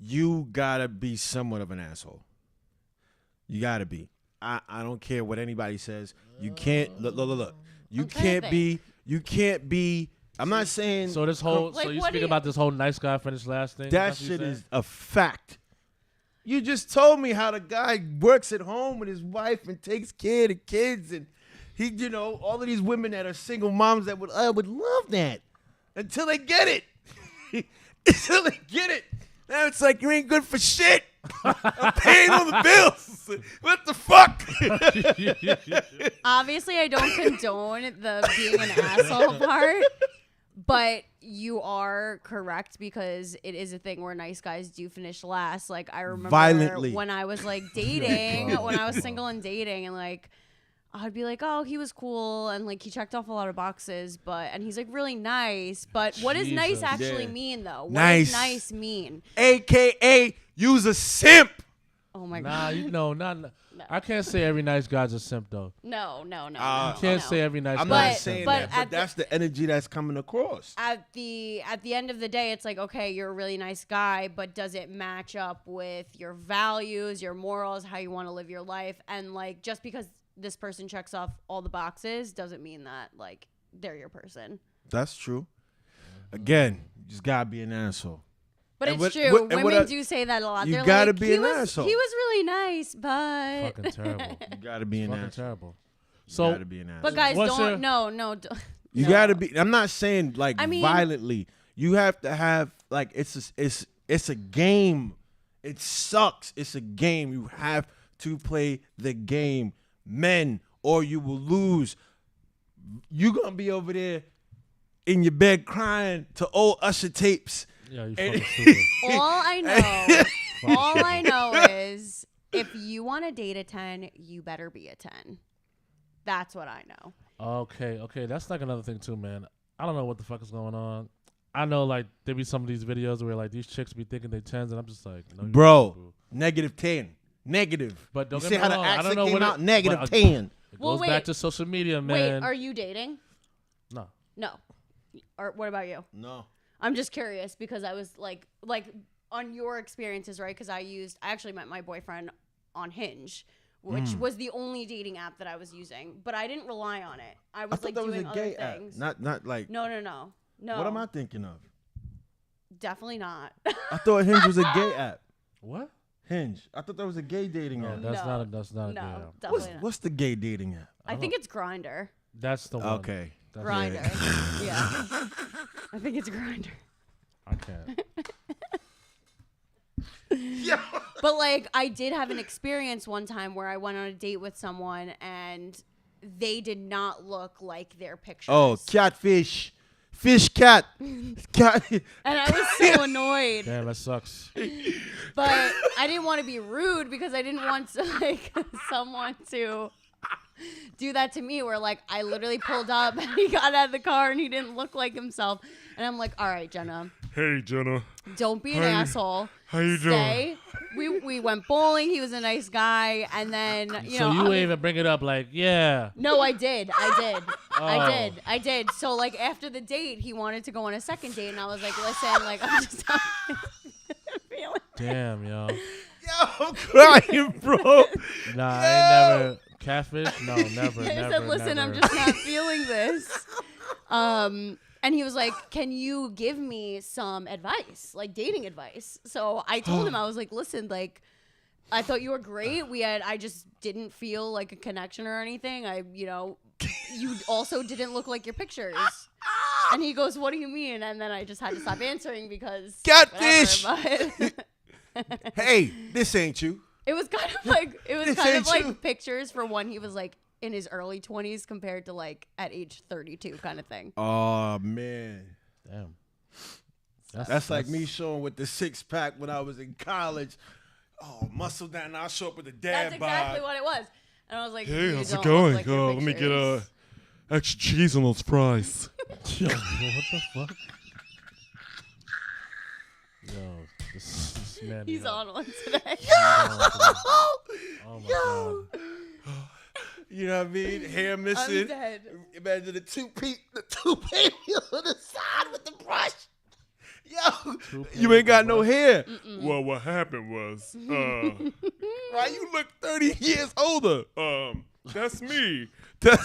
you gotta be somewhat of an asshole. You gotta be. I don't care what anybody says. You can't look. You I'm trying to can't be. I'm not saying So this whole, Like, so you what speak do you- about this whole nice guy finish last thing. that That's what you shit saying? is a fact. You just told me how the guy works at home with his wife and takes care of the kids, and he, you know, all of these women that are single moms that would love that until they get it. Until they get it. Now it's like you ain't good for shit. I'm paying all the bills. What the fuck? Obviously, I don't condone the being an asshole part, but you are correct because it is a thing where nice guys do finish last. Like, I remember Violently. when I was like dating, when I was single and dating, and like, I'd be like, oh, he was cool, and like he checked off a lot of boxes, and he's like really nice. But what does nice Jesus. actually Yeah. mean, though? What Nice. does nice mean? AKA use a simp. Oh my Nah, god. you know, I can't say every nice guy's a simp though. No. I can't say every nice I'm guy's not a simp. saying but that, at but that's the energy that's coming across. At the end of the day, it's like, okay, you're a really nice guy, but does it match up with your values, your morals, how you want to live your life? And like, just because this person checks off all the boxes doesn't mean that like they're your person. That's true. Again, you just gotta be an asshole. But And it's what- true. what- and what Women I- do say that a lot. you They're gotta like, be he an was, asshole. He was really nice, but Fucking terrible. You gotta be an Fucking asshole. terrible. You So gotta be an asshole. but guys, What's your- no. You no. gotta be. I'm not saying like I mean- violently. You have to have like it's a game. It sucks. It's a game. You have to play the game, men, or you will lose. You gonna be over there in your bed crying to old Usher tapes. yeah, you And- fucking stupid. All I know is if you want to date a 10, you better be a 10. That's what I know. Okay, that's like another thing too, man. I don't know what the fuck is going on. I know like there be some of these videos where like these chicks be thinking they 10s, and I'm just like, no, you Bro, don't, boo. -10. Negative. But don't you get see me how the wrong, I don't accent know came what out? it- Negative but, 10. It Well, goes wait. back to social media, Wait, man. are you dating? No. No. Or what about you? No. I'm just curious because I was like on your experiences, right? Because I actually met my boyfriend on Hinge, which was the only dating app that I was using, but I didn't rely on it. I I was thought like that was doing a other gay app. things. Not like. No. What am I thinking of? Definitely not. I thought Hinge was a gay app. What? Hinge. I thought that was a gay dating No, app. that's No. not a that's not a No, gay app. definitely not. What's the gay dating app? I think it's Grinder. That's the one. Okay. That's Grinder. Yeah. I think it's Grinder. I can't. But like, I did have an experience one time where I went on a date with someone and they did not look like their pictures. Oh, catfish. Fish cat. Cat. And I was so annoyed. Damn, that sucks. But I didn't want to be rude because I didn't want to like someone to do that to me where like I literally pulled up and he got out of the car and he didn't look like himself. And I'm like, all right, Jenna, Hey, Jenna. don't be an asshole. How you Stay. We went bowling. He was a nice guy. And then, you So know. you I would was- even bring it up like, yeah. No, I did. Oh. I did. So like after the date, he wanted to go on a second date, and I was like, listen, like I'm just feeling. Damn, yo. Yo, I'm crying, bro. Nah, I ain't never catfish. No, never, I never. said, listen, never. I'm just not feeling this. And he was like, can you give me some advice, like dating advice? So I told him, I was like, listen, like, I thought you were great. I just didn't feel like a connection or anything. You also didn't look like your pictures. And he goes, what do you mean? And then I just had to stop answering because Catfish! whatever, but Hey, this ain't you. it was kind of like This ain't you. pictures for when he was like in his early 20s compared to like at age 32 kind of thing. Oh, man. Damn. That's like me showing with the six pack when I was in college. Oh, muscle down. I'll show up with a dad That's exactly bod. what it was. And I was like, Hey, you how's don't it look going? like your Let me get pictures. extra cheese on those fries. Yo, what the fuck? Yo, this man. He's on one today. Oh my god. You know what I mean? Hair I'm missing. dead. Imagine the toupee on the side with the brush. Yo, you ain't got no hair. Well, what happened was, why you look 30 years older? That's me. I'm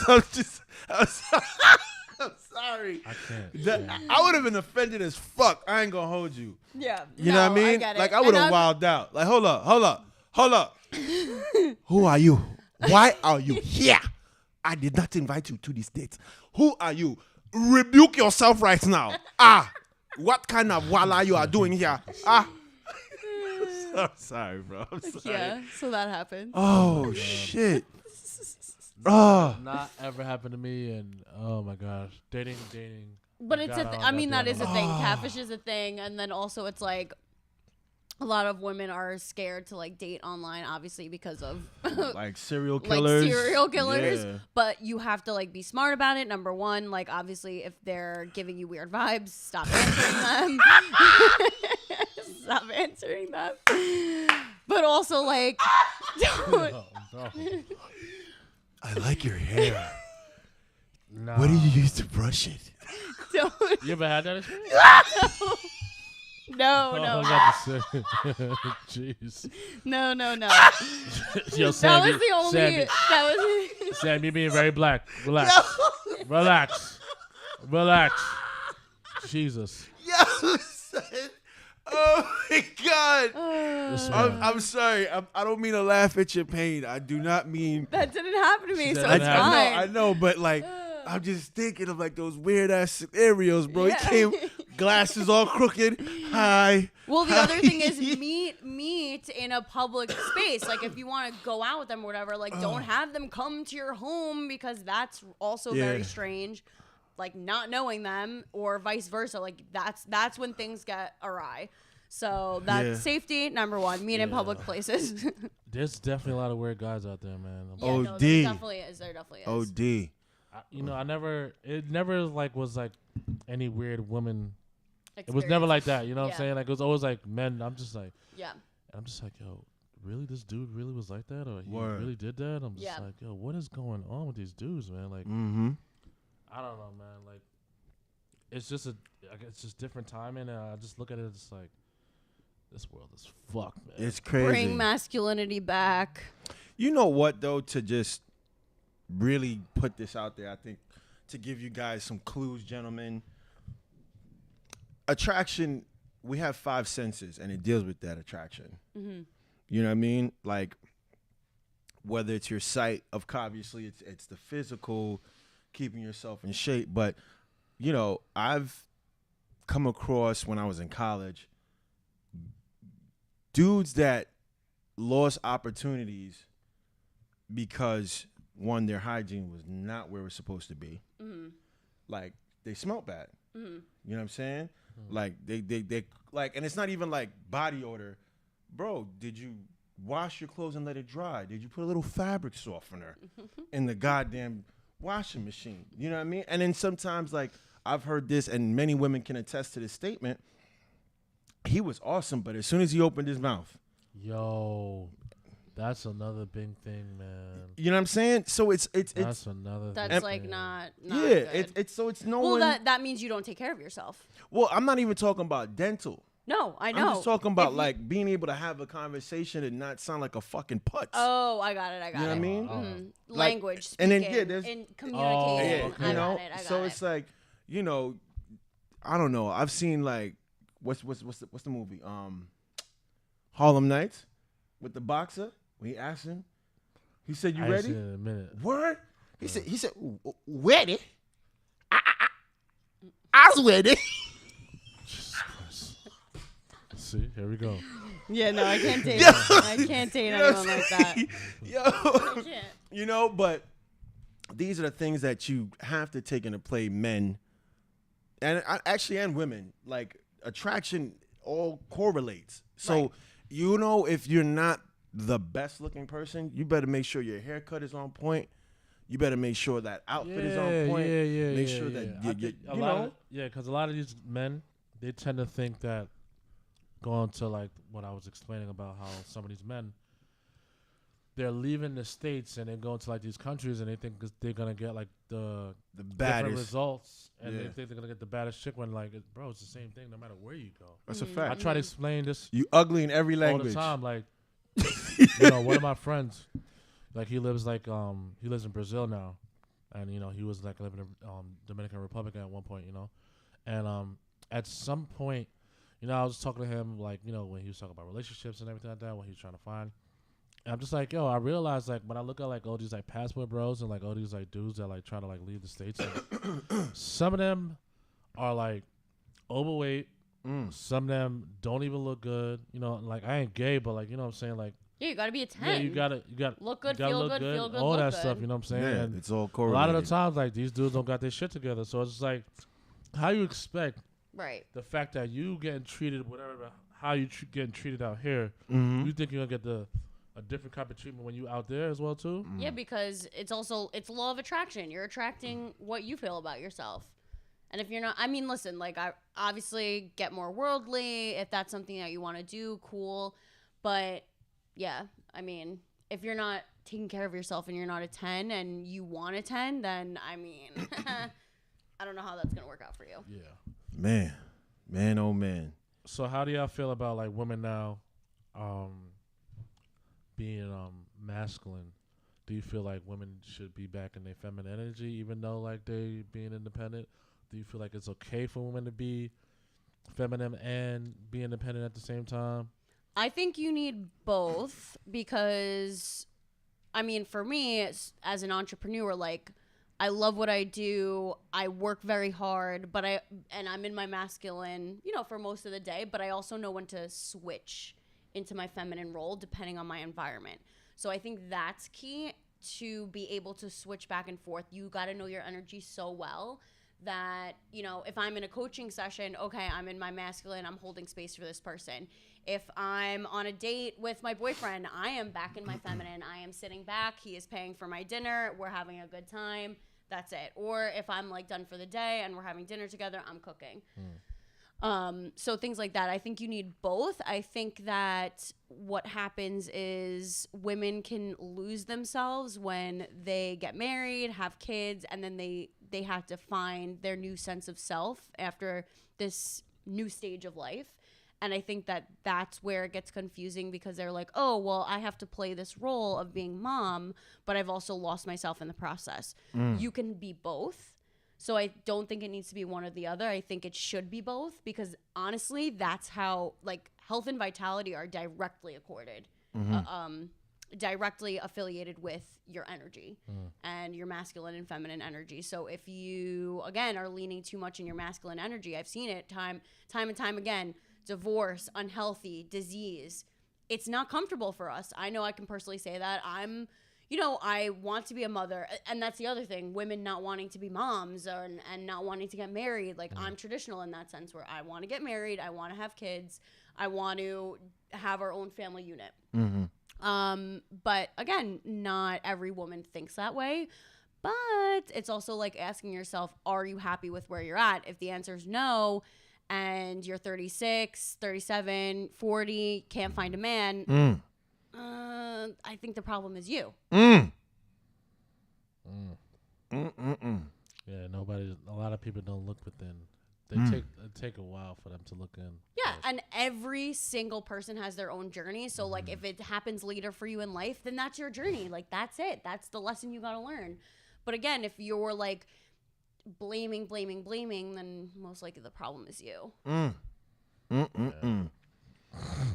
sorry. I can't. That- I would have been offended as fuck. I ain't gonna hold you. Yeah. You know what I mean? I get it. Like I And would have I'm- wilded out. Like hold up. Who are you? Why are you here? I did not invite you to this date. Who are you? Rebuke yourself right now. What kind of wala you are doing here? I'm sorry, bro. I'm sorry. Yeah, so that happened. Oh shit. Oh. Not ever happened to me, and oh my gosh, dating. But it's got all I mean, that goddamn- is a thing. Catfish is a thing. And then also it's like a lot of women are scared to like date online, obviously, because of Like serial like killers. serial killers. Yeah. But you have to like be smart about it. Number one, like obviously if they're giving you weird vibes, stop answering them. Stop answering them. But also like don't, Oh, no. I like your hair. Nah. What do you use to brush it? don't You ever had that experience? no, Oh, I no, was about to say. Jeez. no. Yo, That Sam, was the only Sam, that was Sam, you being very black. Relax. Jesus. Yo, son. Oh my God. This man. I'm sorry. I don't mean to laugh at your pain. I do not mean. that didn't happen to me, She so said it's it happened. fine. I know, but like, I'm just thinking of like those weird ass scenarios, bro. Yeah. He came, glasses all crooked. Hi. Well, the other thing is Hi. meet in a public space. Like if you want to go out with them or whatever, like don't have them come to your home because that's also very Yeah. strange. Like not knowing them or vice versa. Like that's when things get awry. So that's Yeah. safety number one. Meet in Yeah. public places. Yeah, There's definitely a lot of weird guys out there, man. Oh, no, OD. there definitely is. There definitely is. OD. It never like was like any weird woman. It was Experience. never like that. You know what Yeah. I'm saying? Like it was always like men. I'm just like, Yeah. yo, really? This dude really was like that, or he Word. really did that? I'm just Yeah. like, yo, what is going on with these dudes, man? Like, Mm-hmm. I don't know, man. Like, it's just different timing, and I just look at it just like, this world is fucked, man. It's crazy. Bring masculinity back. You know what though? To just really put this out there, I think to give you guys some clues, gentlemen. Attraction we have 5 senses, and it deals with that attraction. Mm-hmm. You know what I mean? Like, whether it's your sight, obviously it's the physical, keeping yourself in shape. But, you know, I've come across when I was in college, dudes that lost opportunities because, one, their hygiene was not where it was supposed to be. Mm-hmm. Like, they smelled bad. Mm-hmm. You know what I'm saying? Like, they like, and it's not even like body odor. Bro, did you wash your clothes and let it dry? Did you put a little fabric softener in the goddamn washing machine? You know what I mean? And then sometimes, like, I've heard this, and many women can attest to this statement. He was awesome, but as soon as he opened his mouth, Yo, that's another big thing, man. you know what I'm saying? So it's That's another. That's big like thing. not yeah, good. it's no Well, one. that means you don't take care of yourself. Well, I'm not even talking about dental. No, I know. I'm just talking about If you- like being able to have a conversation and not sound like a fucking putz. Oh, I got it. You know what I mean? Mhm. Like, Language, and speaking, then, yeah, there's- in Oh, communicating. okay. I you know. got it. I got So it. it's like, you know, I don't know. I've seen like what's the movie? Harlem Nights with the boxer. When he asked him, he said, "You I ain't ready?" seen it in a minute. Word. He said, "Ready? I was ready." Jesus Christ. See, here we go. Yeah, no, I can't date. Yo. I can't date You know anyone what I'm like that. saying? Yo. I can't. You know, but these are the things that you have to take into play, men, and and women. Like, attraction all correlates. So, Right. you know, if you're not the best looking person, you better make sure your haircut is on point. You better make sure that outfit is on point. Yeah. Make sure that I you think a you lot know. of, because a lot of these men, they tend to think that going to like what I was explaining about how some of these men, they're leaving the States and they're going to like these countries and they think they're gonna get like the different baddest. results and they Yeah. think they're gonna get the baddest chick when like bro, it's the same thing no matter where you go. That's a Mm. I fact. try to explain this You ugly in every all language. the time. Like, you know, one of my friends, like he lives in Brazil now, and you know he was like living in Dominican Republic at one point, you know, and at some point, you know, I was talking to him like, you know, when he was talking about relationships and everything like that, what he was trying to find. And I'm just like, yo, I realized like when I look at like all these like passport bros and like all these like dudes that like try to like leave the States, like, some of them are like overweight. Some of them don't even look good. You know, like I ain't gay, but like, you know what I'm saying? Like, Yeah, you gotta be a 10. yeah, you gotta Look good, you gotta feel look good, feel good, all look that good. stuff, you know what I'm saying? Yeah, And it's all a correlated. lot of the times like these dudes don't got their shit together. So it's just like how you expect Right. the fact that you getting treated whatever how you getting treated out here, Mhm. you think you're gonna get a different type of treatment when you out there as well too? Yeah, because it's law of attraction. You're attracting what you feel about yourself. And if you're not, I mean, listen, like I obviously get more worldly. If that's something that you want to do, cool. But yeah, I mean, if you're not taking care of yourself and you're not a 10 and you want a 10, then I mean, I don't know how that's going to work out for you. Yeah. Man, oh man. So how do y'all feel about like women now being masculine? Do you feel like women should be back in their feminine energy even though like they being independent? Do you feel like it's okay for women to be feminine and be independent at the same time? I think you need both because, I mean, for me, as an entrepreneur, like, I love what I do. I work very hard, and I'm in my masculine, you know, for most of the day, but I also know when to switch into my feminine role depending on my environment. So I think that's key to be able to switch back and forth. You got to know your energy so well that, you know, if I'm in a coaching session, okay, I'm in my masculine, I'm holding space for this person. If I'm on a date with my boyfriend, I am back in my feminine. I am sitting back, he is paying for my dinner, we're having a good time, that's it. Or if I'm like done for the day and we're having dinner together, I'm cooking. So things like that. I think you need both. I think that what happens is women can lose themselves when they get married, have kids, and then they have to find their new sense of self after this new stage of life. And I think that that's where it gets confusing because they're like, oh, well, I have to play this role of being mom, but I've also lost myself in the process. You can be both. So I don't think it needs to be one or the other. I think it should be both, because honestly, that's how like health and vitality are directly accorded. Directly affiliated with your energy and your masculine and feminine energy. So if you, again, are leaning too much in your masculine energy, I've seen it time and time again, divorce, unhealthy, disease. It's not comfortable for us. I know I can personally say that. I want to be a mother. And that's the other thing, women not wanting to be moms and not wanting to get married. Like I'm traditional in that sense, where I want to get married. I want to have kids. I want to have our own family unit. But again, not every woman thinks that way. But it's also like asking yourself, are you happy with where you're at? If the answer is no, and you're 36, 37, 40, can't find a man, I think the problem is you. Yeah, a lot of people don't look within. They take a while for them to look in. Yeah, and every single person has their own journey. So, like, if it happens later for you in life, then that's your journey. Like, that's it. That's the lesson you got to learn. But again, if you're, like, blaming, then most likely the problem is you.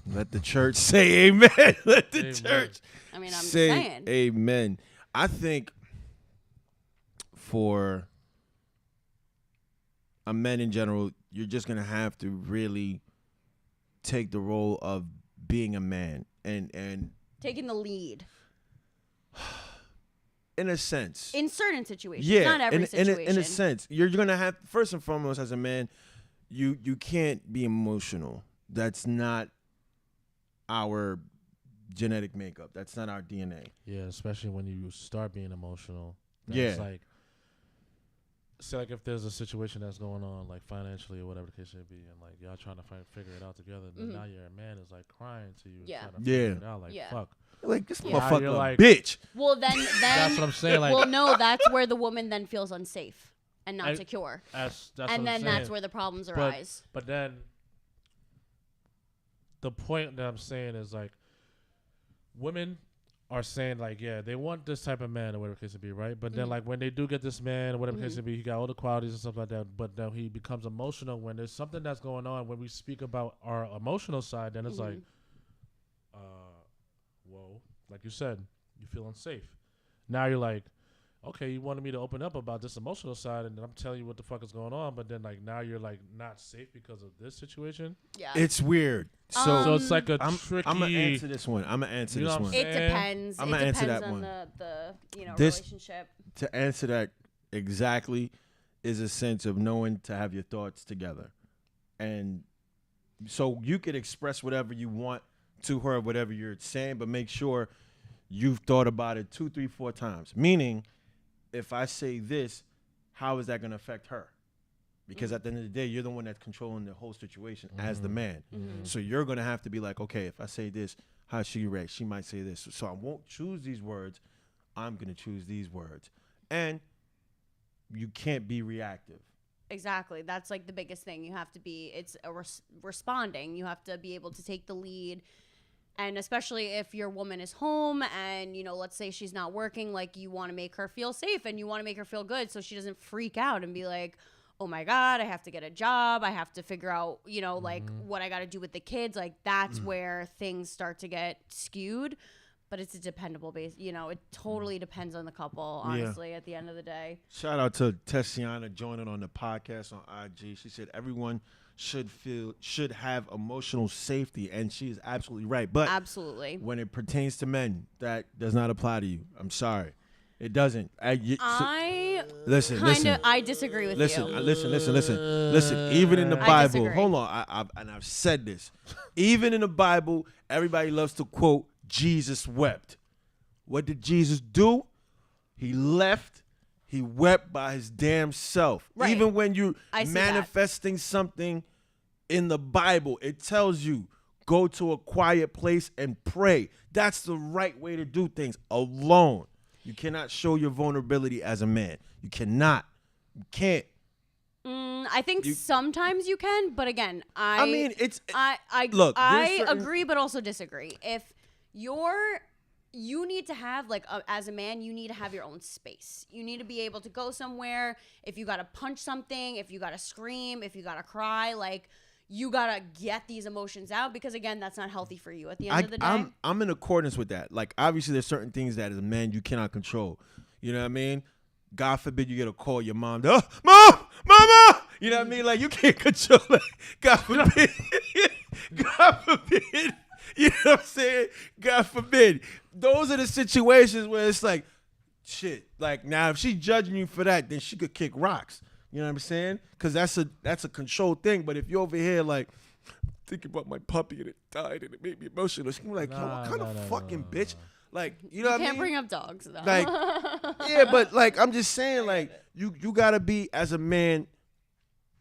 Let the church say amen. Let the church I mean, I'm say just saying. amen. I think for men in general, you're just going to have to really take the role of being a man and Taking the lead. in a sense. In certain situations. Yeah, Not every situation. in a sense. You're going to have, first and foremost, as a man, you can't be emotional. That's not our genetic makeup. That's not our DNA. Yeah, especially when you start being emotional. Yeah. It's like, say, like, if there's a situation that's going on, like, financially or whatever the case may be, and, like, y'all trying to figure it out together, and then now your man is, like, crying to you. Yeah. Trying to figure it out. Like, fuck. Like, this Yeah. motherfucker You're like- bitch. Well, then That's what I'm saying. Like, well, no, that's where the woman then feels unsafe and not I- secure. that's And what I'm then saying. that's where the problems arise. But then the point that I'm saying is, like, women are saying, like, yeah, they want this type of man or whatever the case may be, right? But then, like, when they do get this man or whatever the case may be, he got all the qualities and stuff like that, but then he becomes emotional when there's something that's going on. When we speak about our emotional side, then it's like, whoa, like you said, you feel unsafe. Now you're like, okay, you wanted me to open up about this emotional side, and I'm telling you what the fuck is going on, but then, like, now you're, like, not safe because of this situation. Yeah. It's weird. So it's like a tricky. I'm going to answer this one. I'm going to answer You know this what one. I'm It saying? depends. I'ma It answer depends that on one. the This- relationship. To answer that exactly is a sense of knowing to have your thoughts together. And so you could express whatever you want to her, whatever you're saying, but make sure you've thought about it 2, 3, 4 times. Meaning, if I say this, how is that going to affect her? Because at the end of the day, you're the one that's controlling the whole situation as the man. So you're going to have to be like, okay, if I say this, how she react? She might say this. So I won't choose these words. I'm going to choose these words. And you can't be reactive. Exactly. That's like the biggest thing. You have to be, it's a responding. You have to be able to take the lead. And especially if your woman is home and, let's say she's not working, like, you want to make her feel safe and you want to make her feel good so she doesn't freak out and be like, oh my God, I have to get a job. I have to figure out, like, what I got to do with the kids. Like, that's where things start to get skewed. But it's a dependable base. It totally depends on the couple, honestly, at the end of the day. Shout out to Tessiana joining on the podcast on IG. She said everyone should have emotional safety, and she is absolutely right. But Absolutely. when it pertains to men, that does not apply to you. I'm sorry, it doesn't. Listen. I disagree with you. Listen. Even in the I Bible, disagree. hold on. I've said this. Even in the Bible, everybody loves to quote, Jesus wept. What did Jesus do? He left. He wept by his damn self. Right. Even when you're I see manifesting something in the Bible, it tells you, go to a quiet place and pray. That's the right way to do things, alone. You cannot show your vulnerability as a man. You cannot. You can't. I think sometimes you can, but again, I mean, it's I look, I there's certain- agree, but also disagree. If you're you need to have as a man, you need to have your own space. You need to be able to go somewhere. If you got to punch something, if you got to scream, if you got to cry, like you got to get these emotions out, because again, that's not healthy for you at the end of the day. I'm in accordance with that. Like, obviously there's certain things that as a man you cannot control. You know what I mean? God forbid you get a call, your mom, oh, mom, mama. You know what I mean? Like, you can't control it. God forbid. God forbid. You know what I'm saying? God forbid. Those are the situations where it's like, shit. Like, now if she's judging you for that, then she could kick rocks. You know what I'm saying? Because that's a control thing. But if you're over here like thinking about my puppy and it died and it made me emotional, she's like, yo, what kind of fucking bitch? Like, you know what I mean? Can't bring up dogs though. Like, yeah, but like I'm just saying, like you gotta be, as a man,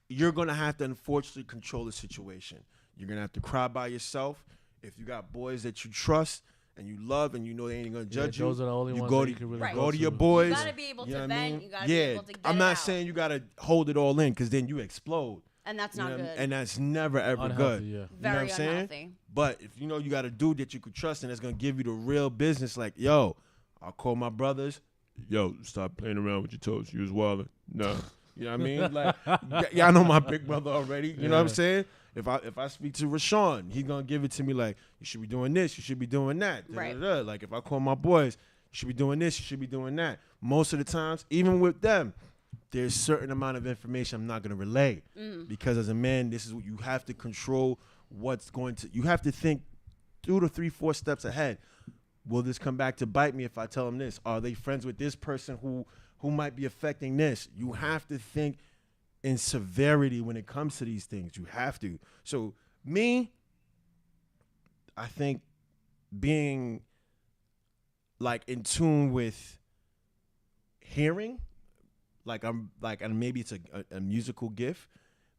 you're gonna have to unfortunately control the situation. You're gonna have to cry by yourself. If you got boys that you trust and you love and you know they ain't gonna judge you, those are the only you ones go that to you can really Right. go to your You boys. gotta be able You know to what I vent. mean? You gotta be able to get I'm it not out. saying you gotta hold it all in, because then you explode. And that's You not know what I good. mean? And that's never ever Unhealthy, good. yeah. You know Very what I'm saying? unhealthy. But if you know you got a dude that you could trust and that's gonna give you the real business, like, yo, I'll call my brothers. Yo, stop playing around with your toes. You was wildin'. No. You know what I mean? Like, y'all know my big brother already. You know what I'm saying? If I speak to Rashawn, he's gonna give it to me like, you should be doing this, you should be doing that. Right. Like, if I call my boys, you should be doing this, you should be doing that. Most of the times, even with them, there's certain amount of information I'm not gonna relay, because as a man, this is what you have to control. You have to think 2 to 3, 4 steps ahead. Will this come back to bite me if I tell them this? Are they friends with this person who might be affecting this? You have to think in severity when it comes to these things. You have to. So me, I think being like in tune with hearing, like I'm like, and maybe it's a musical gift,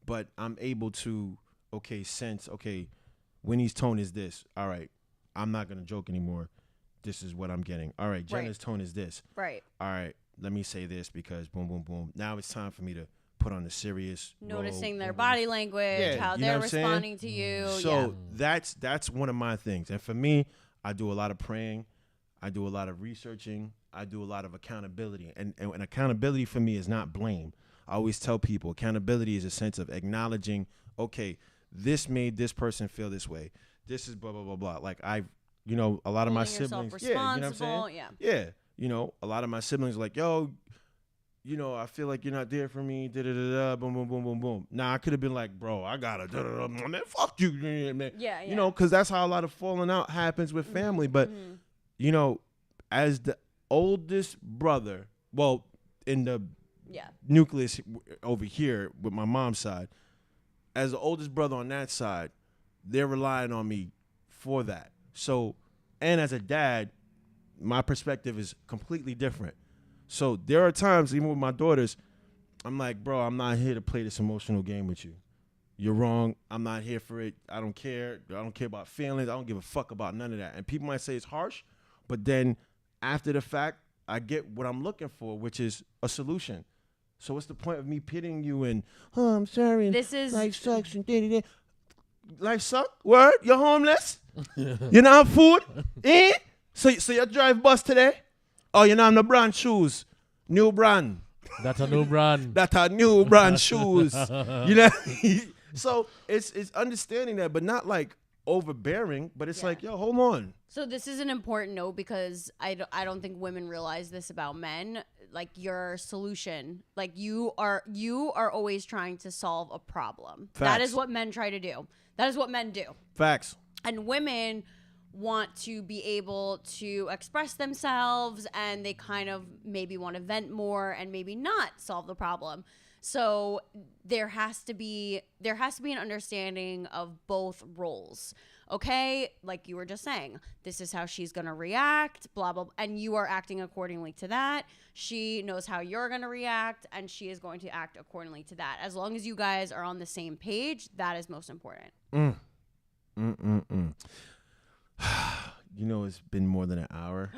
but I'm able to sense, Winnie's tone is this. All right, I'm not gonna joke anymore. This is what I'm getting. All right, Jenna's tone is this. Right. All right, let me say this because boom, boom, boom. Now it's time for me to put on the serious Noticing role. their Boom, boom. body language, Yeah, how you know they're what I'm saying? responding to you. So that's one of my things. And for me, I do a lot of praying. I do a lot of researching. I do a lot of accountability. And accountability for me is not blame. I always tell people accountability is a sense of acknowledging, okay, this made this person feel this way. This is blah, blah, blah, blah. Like a lot of my Holding yourself siblings. Yeah, you know what I'm responsible, saying? yeah. Yeah. A lot of my siblings are like, yo, I feel like you're not there for me, da-da-da-da, boom, boom, boom, boom, boom. Now, I could have been like, bro, I gotta, da-da-da, man, fuck you, man. Yeah. Because that's how a lot of falling out happens with family. But, as the oldest brother, well, in the nucleus over here with my mom's side, as the oldest brother on that side, they're relying on me for that. So, and as a dad, my perspective is completely different. So there are times, even with my daughters, I'm like, bro, I'm not here to play this emotional game with you. You're wrong. I'm not here for it. I don't care. I don't care about feelings. I don't give a fuck about none of that. And people might say it's harsh, but then after the fact, I get what I'm looking for, which is a solution. So what's the point of me pitying you and, I'm sorry. This is life sucks and da-da-da. Life suck? Word? You're homeless? You not have food? Eh? So you drive bus today? Oh, you know, no brand shoes. New brand. That's a new brand. That's a new brand shoes. So it's understanding that, but not like overbearing, but it's like, yo, hold on. So this is an important note because I don't think women realize this about men. Like your solution, like you are always trying to solve a problem. Facts. That is what men try to do. That is what men do. Facts. And women want to be able to express themselves, and they kind of maybe want to vent more and maybe not solve the problem. So there has to be an understanding of both roles. Okay, like you were just saying, this is how she's going to react, blah, blah, blah, and you are acting accordingly to that. She knows how you're going to react, and she is going to act accordingly to that. As long as you guys are on the same page, that is most important. It's been more than an hour.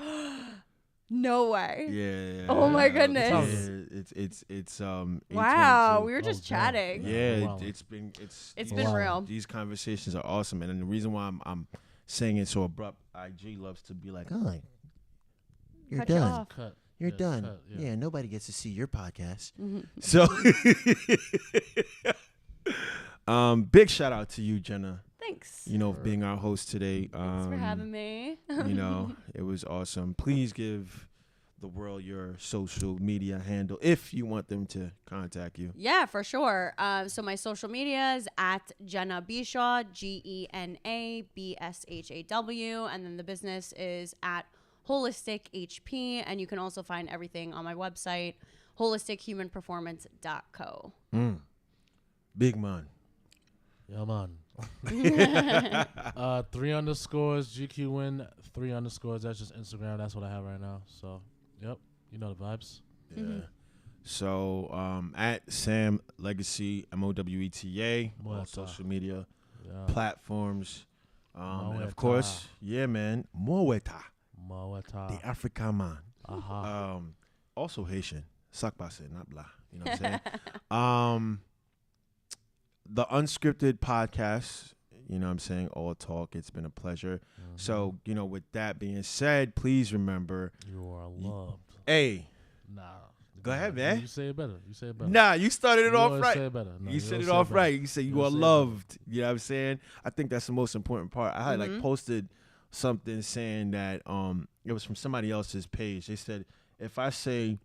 No way. Yeah. Oh my goodness. Yeah, it's Wow, 8:22. we were just damn. chatting. Yeah, Wow. it's been been real. These conversations are awesome, and the reason why I'm saying it so abrupt, IG loves to be like, oh, you're Cut you done. off. Cut. You're Yeah, done. cut, yeah. Nobody gets to see your podcast. Mm-hmm. So, big shout out to you, Jenna. Thanks. You know, being our host today. Thanks for having me. You know, it was awesome. Please give the world your social media handle if you want them to contact you. Yeah, for sure. So my social media is at Jenna Bishaw, GENABSHAW, and then the business is at Holistic HP, and you can also find everything on my website, holistichumanperformance.co. Big man. Yeah, man. 3 underscores GQ win 3 underscores. That's just Instagram. That's what I have right now. So, yep, you know the vibes. Yeah. So at Sam Legacy MOWETA, all Moeta. social media Yeah. platforms, and of Moeta. course, yeah, man, Moeta, Moeta. the African man. Aha. Also Haitian, Sakbase, not blah. You know what I'm saying? The Unscripted Podcast, you know what I'm saying, all talk. It's been a pleasure. So, you know, with that being said, please remember, You are loved. hey, Nah. Go ahead, man. You say it better. You say it better. nah, you started it You off always right. Say it better. No, You said always it say off better. right. You said you are always say it loved. You know what I'm saying? I think that's the most important part. I had Mm-hmm. like posted something saying that it was from somebody else's page. They said, if I say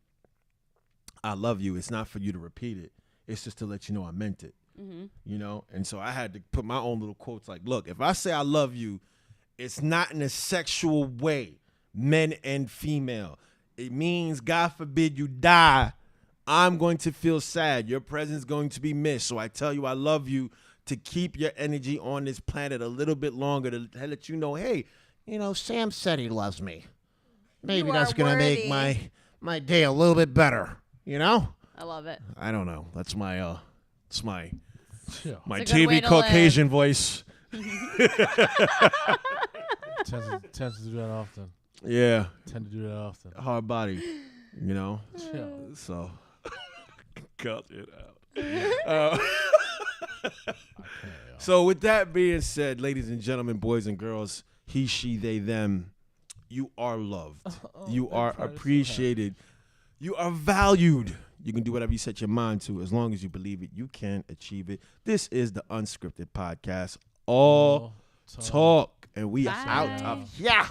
I love you, it's not for you to repeat it. It's just to let you know I meant it. Mm-hmm. You know? And so I had to put my own little quotes like, look, if I say I love you, it's not in a sexual way, men and female. It means, God forbid you die, I'm going to feel sad. Your presence is going to be missed. So I tell you I love you to keep your energy on this planet a little bit longer, to let you know, hey, you know, Sam said he loves me. Maybe You that's are going to make worthy. my day a little bit better, you know? I love it. I don't know. That's my it's my Yeah. my It's a good way TV to Caucasian voice. Tends to do that often. Yeah, Tend to do that often. hard body, you know? Yeah. So cut it out. So with that being said, ladies and gentlemen, boys and girls, he, she, they, them, you are loved. You are appreciated. You are valued. You can do whatever you set your mind to. As long as you believe it, you can achieve it. This is the Unscripted Podcast. All talk. And we are out Bye. of here.